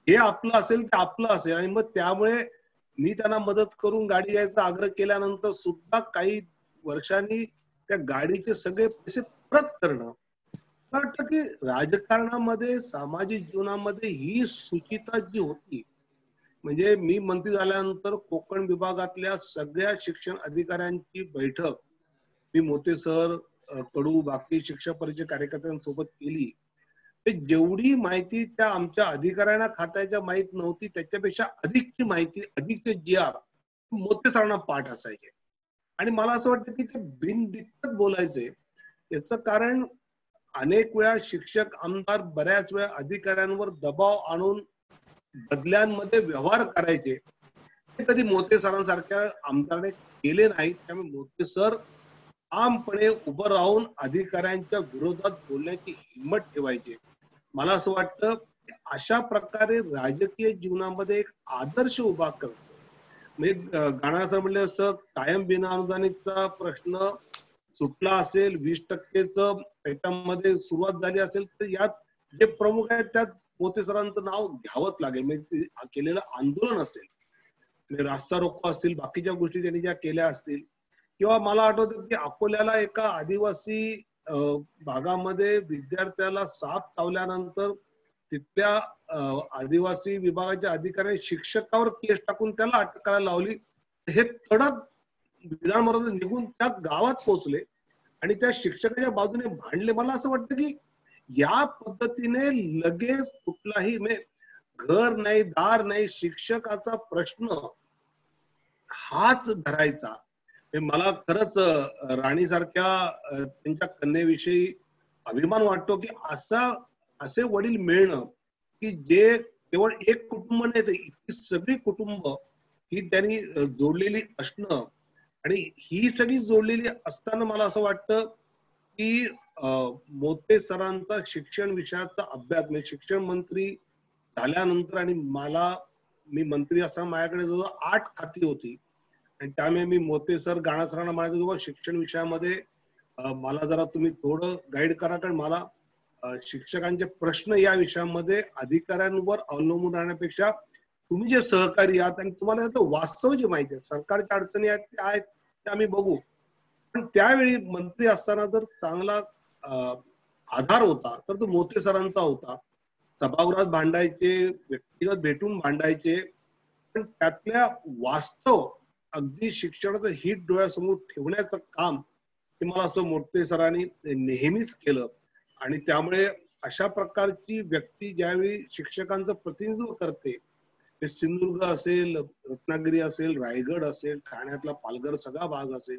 हे आपलं असेल ते आपलं असेल. आणि मग त्यामुळे मी त्यांना मदत करून गाडी घ्यायचा आग्रह केल्यानंतर सुद्धा काही वर्षांनी त्या गाडीचे सगळे पैसे परत करणं. मला वाटतं की राजकारणामध्ये, सामाजिक जीवनामध्ये ही सुचिता जी होती, म्हणजे मी मंत्री झाल्यानंतर कोकण विभागातल्या सगळ्या शिक्षण अधिकाऱ्यांची बैठक मी मोते सर, कडू, बाकी शिक्षक परिषद कार्यकर्त्यांसोबत केली. जेवढी माहिती त्या आमच्या अधिकाऱ्यांना खात्याच्या माहित नव्हती, त्याच्यापेक्षा अधिकची माहिती, अधिकचे GR मोते सरांना पाठ असायचे. आणि मला असं वाटतं की ते बिनदिक्कत बोलायचे. याचं कारण अनेक वेळा शिक्षक आमदार बऱ्याच वेळा अधिकाऱ्यांवर दबाव आणून बदल्यांमध्ये व्यवहार करायचे, ते कधी मोते सरांसारख्या आमदाराने केले नाही. त्यामुळे मोते सर ठामपणे उभं राहून अधिकाऱ्यांच्या विरोधात बोलण्याची हिंमत ठेवायचे. मला असं वाटतं अशा प्रकारे राजकीय जीवनामध्ये एक आदर्श उभा करतो. म्हणजे गाणं असं म्हणलं असं, कायम बिना अनुदानितचा प्रश्न सुटला असेल, 20% त्याच्यामध्ये सुरुवात झाली असेल, तर यात जे प्रमुख आहेत त्यात मोते सरांचं नाव घ्यावंच लागेल. म्हणजे केलेलं आंदोलन असेल, म्हणजे रास्ता रोको असतील, बाकीच्या गोष्टी त्यांनी ज्या केल्या असतील, किंवा मला आठवतं की अकोल्याला एका आदिवासी भागामध्ये विद्यार्थ्याला साप चावल्यानंतर तिथल्या आदिवासी विभागाच्या अधिकाऱ्यांनी शिक्षकावर केस टाकून त्याला अटक करायला लावली. हे तडक विधानमंडळात निघून त्या गावात पोहोचले आणि त्या शिक्षकाच्या बाजूने भांडले. मला असं वाटतं की या पद्धतीने लगेच कुठलाही घर नाही, दार नाही, शिक्षकाचा प्रश्न हाच धरायचा. मला खरंच राणीसारख्या त्यांच्या कन्येविषयी अभिमान वाटतो की असे वडील मिळणं की जे केवळ एक कुटुंब नाही, तर इतकी सगळी कुटुंब ही त्यांनी जोडलेली असणं, आणि ही सगळी जोडलेली असताना मला असं वाटतं की मोते सरांचा शिक्षण विषयाचा अभ्यास, म्हणजे शिक्षण मंत्री झाल्यानंतर आणि मी मंत्री असताना माझ्याकडे जवळ 8 खाती होती, आणि त्यामुळे मी मोते सर, गाणा सरांना म्हणायचो बाबा शिक्षण विषयामध्ये मला जरा तुम्ही थोडं गाईड करा, कारण मला शिक्षकांचे प्रश्न या विषयामध्ये अधिकाऱ्यांवर अवलंबून राहण्यापेक्षा तुम्ही जे सहकारी आहात आणि तुम्हाला वास्तव जे माहिती आहे, सरकारच्या अडचणी आहेत त्या आहेत, त्या आम्ही बघू. पण त्यावेळी मंत्री असताना जर चांगला आधार होता तर तो मोते सरांचा होता. सभागृहात भांडायचे, व्यक्तिगत भेटून भांडायचे, पण त्यातल्या वास्तव अगदी शिक्षणाचं हित डोळ्यासमोर ठेवण्याचं काम हे मला असं मोते सरांनी नेहमीच केलं. आणि त्यामुळे अशा प्रकारची व्यक्ती ज्यावेळी शिक्षकांचं प्रतिनिधित्व करते, ते सिंधुदुर्ग असेल, रत्नागिरी असेल, रायगड असेल, ठाण्यातला पालघर सगळा भाग असेल,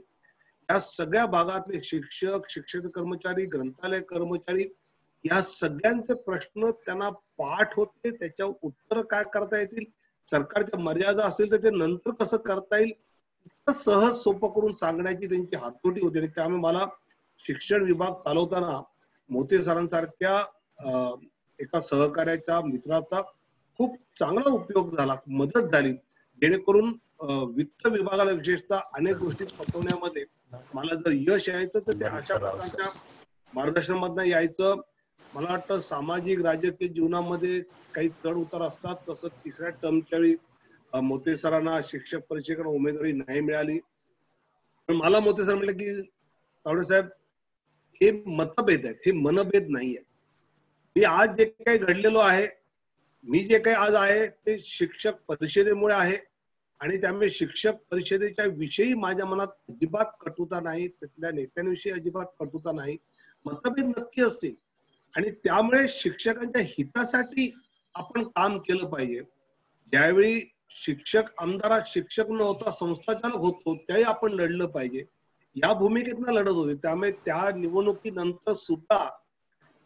या सगळ्या भागातले शिक्षक, शिक्षक कर्मचारी, ग्रंथालय कर्मचारी, या सगळ्यांचे प्रश्न त्यांना पाठ होते. त्याच्यावर उत्तर काय करता येतील, सरकारच्या मर्यादा असतील तर ते नंतर कसं करता येईल, सहज सोपं करून सांगण्याची त्यांची हातोटी होती. आणि त्यामुळे मला शिक्षण विभाग चालवताना मोते सरांसारख्या एका सहकार्याच्या मित्राचा खूप चांगला उपयोग झाला, मदत झाली, जेणेकरून वित्त विभागाला विशेषतः अनेक गोष्टी पटवण्यामध्ये मला जर यश यायचं तर ते अशा प्रकारच्या मार्गदर्शनामधनं यायचं. मला वाटतं सामाजिक राजकीय जीवनामध्ये काही चढ उतार असतात, तसं 3ऱ्या टर्मच्या वेळी मोते सरांना शिक्षक परीक्षेकडे उमेदवारी नाही मिळाली. पण मला मोते सर म्हटलं की तावडे साहेब, हे मतभेद आहेत, हे मनभेद नाही आहेत. मी आज जे काही घडलेलो आहे, मी जे काही आज आहे ते शिक्षक परिषदेमुळे आहे, आणि त्यामुळे शिक्षक परिषदेच्या विषयी माझ्या मनात अजिबात कटुता नाही, तिथल्या नेत्यांविषयी अजिबात कटुता नाही. मतभेद नक्की असतील, आणि त्यामुळे शिक्षकांच्या हितासाठी आपण काम केलं पाहिजे. ज्यावेळी शिक्षक आमदारात शिक्षक न होता संस्थाचालक होतो त्यावेळी आपण लढलं पाहिजे, या भूमिकेतनं लढत होते. त्यामुळे त्या निवडणुकीनंतर सुद्धा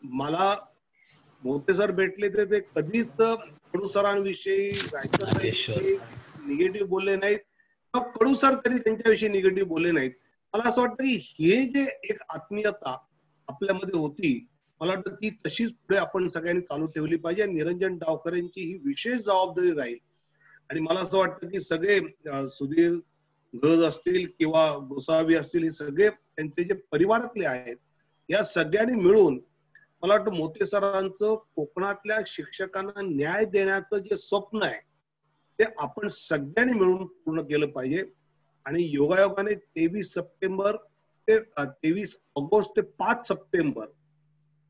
मला मोते सर भेटले तर ते कधीच कडू सरांविषयी, रायकरविषयी निगेटिव्ह बोलले नाहीत, किंवा कडू सर कधी त्यांच्याविषयी निगेटिव्ह बोलले नाहीत. मला असं वाटतं की हे जे एक आत्मीयता आपल्यामध्ये होती, मला वाटतं ती तशीच पुढे आपण सगळ्यांनी चालू ठेवली पाहिजे. निरंजन डावकरेंची ही विशेष जबाबदारी राहील. आणि मला असं वाटतं की सगळे सुधीर गज असतील किंवा गोसावी असतील, हे सगळे त्यांचे जे परिवारातले आहेत, या सगळ्यांनी मिळून मला वाटतं मोते सरांचं कोकणातल्या शिक्षकांना न्याय देण्याचं जे स्वप्न आहे ते आपण सगळ्यांनी मिळून पूर्ण केलं पाहिजे. आणि योगायोगाने 23 ऑगस्ट ते 5 सप्टेंबर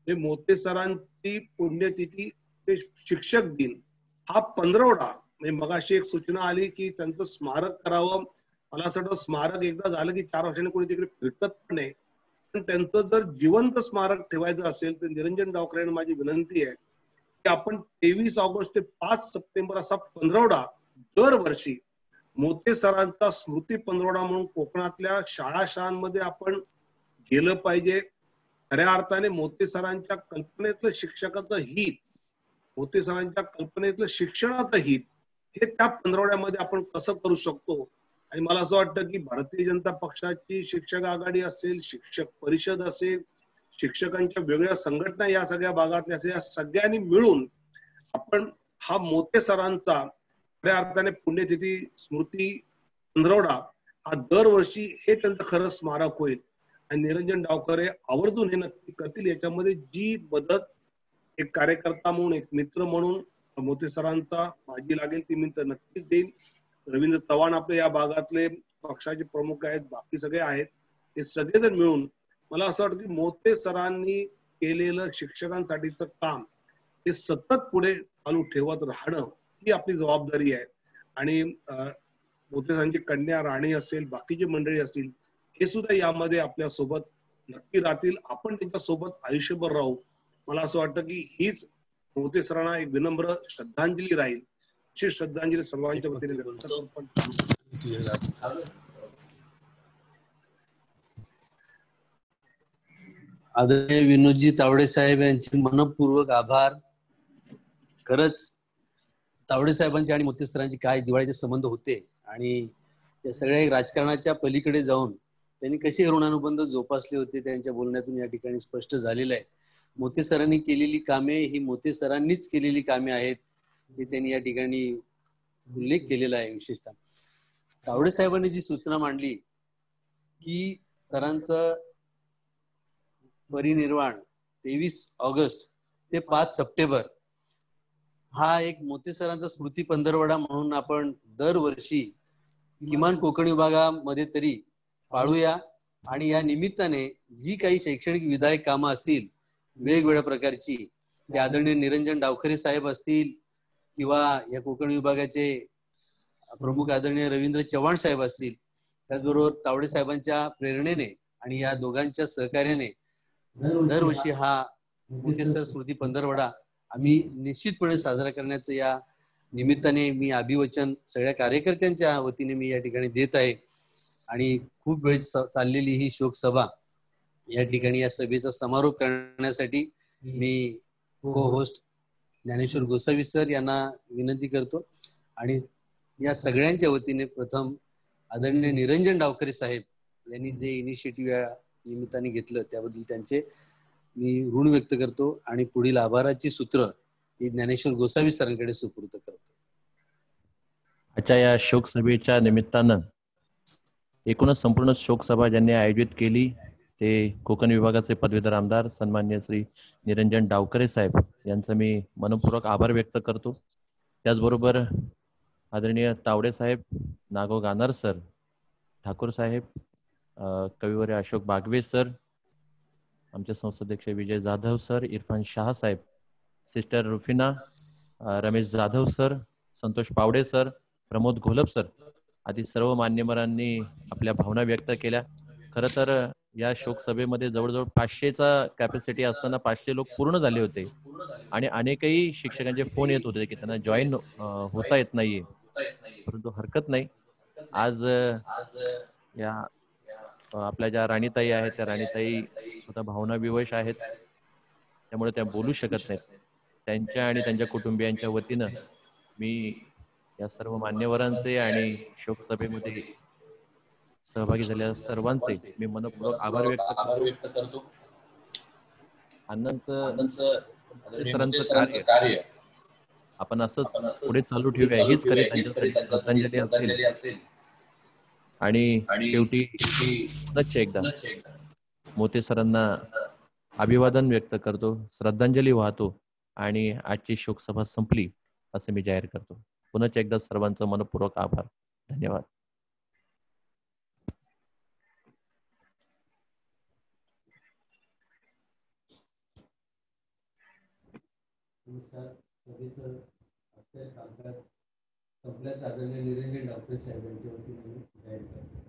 हे मोते सरांची पुण्यतिथी, ते शिक्षक दिन, हा 15वडा. म्हणजे मगाशी एक सूचना आली की त्यांचं स्मारक करावं. मला असं वाटतं स्मारक एकदा झालं की 4 वर्षांनी कोणी तिकडे फिरकत पण नाही, पण त्यांचं जर जिवंत स्मारक ठेवायचं असेल तर निरंजन डावकर यांना माझी विनंती आहे की आपण 23 ऑगस्ट ते 5 सप्टेंबर असा 15वडा दरवर्षी मोते सरांचा स्मृती 15वडा म्हणून कोकणातल्या शाळांमध्ये आपण गेलं पाहिजे. खऱ्या अर्थाने मोते सरांच्या कल्पनेतलं शिक्षकाचं हित, मोते सरांच्या कल्पनेतलं शिक्षणाचं हित हे त्या पंधरवड्यामध्ये आपण कसं करू शकतो. आणि मला असं वाटतं की भारतीय जनता पक्षाची शिक्षक आघाडी असेल, शिक्षक परिषद असेल, शिक्षकांच्या वेगळ्या संघटना या सगळ्या भागातल्या असेल, या सगळ्यांनी मिळून आपण हा मोते सरांचा खऱ्या अर्थाने पुण्यतिथी स्मृती पंधरवडा हा दरवर्षी हे त्यांचं खरं स्मारक होईल. आणि निरंजन डावखरे आवर्जून हे नक्की करतील. याच्यामध्ये जी मदत एक कार्यकर्ता म्हणून, एक मित्र म्हणून मोते सरांचा माझी लागेल ती मी तर नक्कीच देईन. रवींद्र चव्हाण आपले या भागातले पक्षाचे प्रमुख आहेत, बाकी सगळे आहेत, हे सगळेजण मिळून मला असं वाटतं की मोते सरांनी केलेलं शिक्षकांसाठीचं काम हे सतत पुढे चालू ठेवत राहणं ही आपली जबाबदारी आहे. आणि मोते सरांची कन्या राणी असेल, बाकीची मंडळी असतील, हे सुद्धा यामध्ये आपल्या सोबत नक्की राहतील. आपण त्यांच्या सोबत आयुष्यभर राहू. मला असं वाटतं की हीच मोते सरांना एक विनम्र श्रद्धांजली राहील. अशी श्रद्धांजली सर्वांच्या वतीने व्यक्त करतो. आदरणीय विनोदजी तावडे साहेब यांचे मनपूर्वक आभार. खरंच तावडे साहेबांचे आणि मोते सरांचे काय जिव्हाळ्याचे संबंध होते आणि या सगळ्या राजकारणाच्या पलीकडे जाऊन त्यांनी कसे ऋणानुबंध जोपासले होते त्यांच्या बोलण्यातून या ठिकाणी स्पष्ट झालेलं आहे. मोते सरांनी केलेली कामे ही मोते सरांनीच केलेली कामे आहेत हे त्यांनी या ठिकाणी उल्लेख केलेला आहे. विशेषतः तावडे साहेबांनी जी सूचना मांडली की सरांचं परिनिर्वाण 23 ऑगस्ट ते 5 सप्टेंबर हा एक मोते सरांचा स्मृती पंधरवडा म्हणून आपण दरवर्षी किमान कोकण विभागामध्ये तरी पाळूया. आणि या निमित्ताने जी काही शैक्षणिक विधायक कामं असतील वेगवेगळ्या प्रकारची, ते आदरणीय निरंजन डावखरे साहेब असतील किंवा या कोकण विभागाचे प्रमुख आदरणीय रवींद्र चव्हाण साहेब असतील, त्याचबरोबर तावडे साहेबांच्या प्रेरणेने आणि या दोघांच्या सहकार्याने दरवर्षी हा मोते सर स्मृती पंधरवडा आम्ही निश्चितपणे साजरा करण्याचं या निमित्ताने मी अभिवचन सगळ्या कार्यकर्त्यांच्या वतीने मी या ठिकाणी देत आहे. आणि खूप वेळ चाललेली ही शोक सभा या ठिकाणी या सभेचा समारोप करण्यासाठी मी को होस्ट ज्ञानेश्वर गोसावी सर यांना विनंती करतो. आणि या सगळ्यांच्या वतीने प्रथम आदरणीय निरंजन डावखरे साहेब यांनी जे इनिशिएटिव्ह या निमित्ताने घेतलं त्याबद्दल त्यांचे मी ऋण व्यक्त करतो आणि पुढील आभाराची सूत्र ही ज्ञानेश्वर गोसावी सरांकडे सुपूर्द करतो. आजच्या या शोक सभेच्या निमित्तानं एकूणच संपूर्ण शोकसभा ज्यांनी आयोजित केली ते कोकण विभागाचे पदवीधर आमदार सन्मान्य श्री निरंजन डावखरे साहेब यांचं मी मनपूर्वक आभार व्यक्त करतो. त्याचबरोबर आदरणीय तावडे साहेब, नागो गानार सर, ठाकूर साहेब, कविवर्य अशोक बागवे सर, आमचे संस्थाध्यक्ष विजय जाधव सर, इरफान शाह साहेब, sister Rufina, Ramesh Jadhav sir, Santosh Pawde sir, Pramod Gholap sir आदी सर्व मान्यवरांनी आपल्या भावना व्यक्त केल्या. खरं तर या शोकसभेमध्ये जवळजवळ 500चा कॅपॅसिटी असताना 500 लोक पूर्ण झाले होते आणि अनेकही शिक्षकांचे फोन येत होते की त्यांना जॉईन होता येत नाहीये. परंतु हरकत नाही, आज या आपल्या ज्या राणीताई आहेत त्या राणीताई स्वतः भावना विवश आहेत, त्यामुळे त्या बोलू शकत नाहीत. त्यांच्या आणि त्यांच्या कुटुंबियांच्या वतीनं मी या सर्व मान्यवरांचे आणि शोकसभेमध्ये सहभागी झालेल्या सर्वांचे मी मनपूर्वक आभार व्यक्त करतो. अनंत सरांचं कार्य आपण असंच पुढे चालू ठेवूया, हीच खरी त्यांच्यासाठी श्रद्धांजली असेल. आणि शेवटी पुनश्च एकदा मोते सरांना अभिवादन व्यक्त करतो, श्रद्धांजली वाहतो आणि आजची शोकसभा संपली असं मी जाहीर करतो. पुनश्च एकदा सर्वांचं मनपूर्वक आभार. धन्यवाद. नमस्कार. सभेचं कामकाज संपल्याचं आदरणीय निरंजन डावखरे साहेब यांच्या वतीने जाहीर करतो.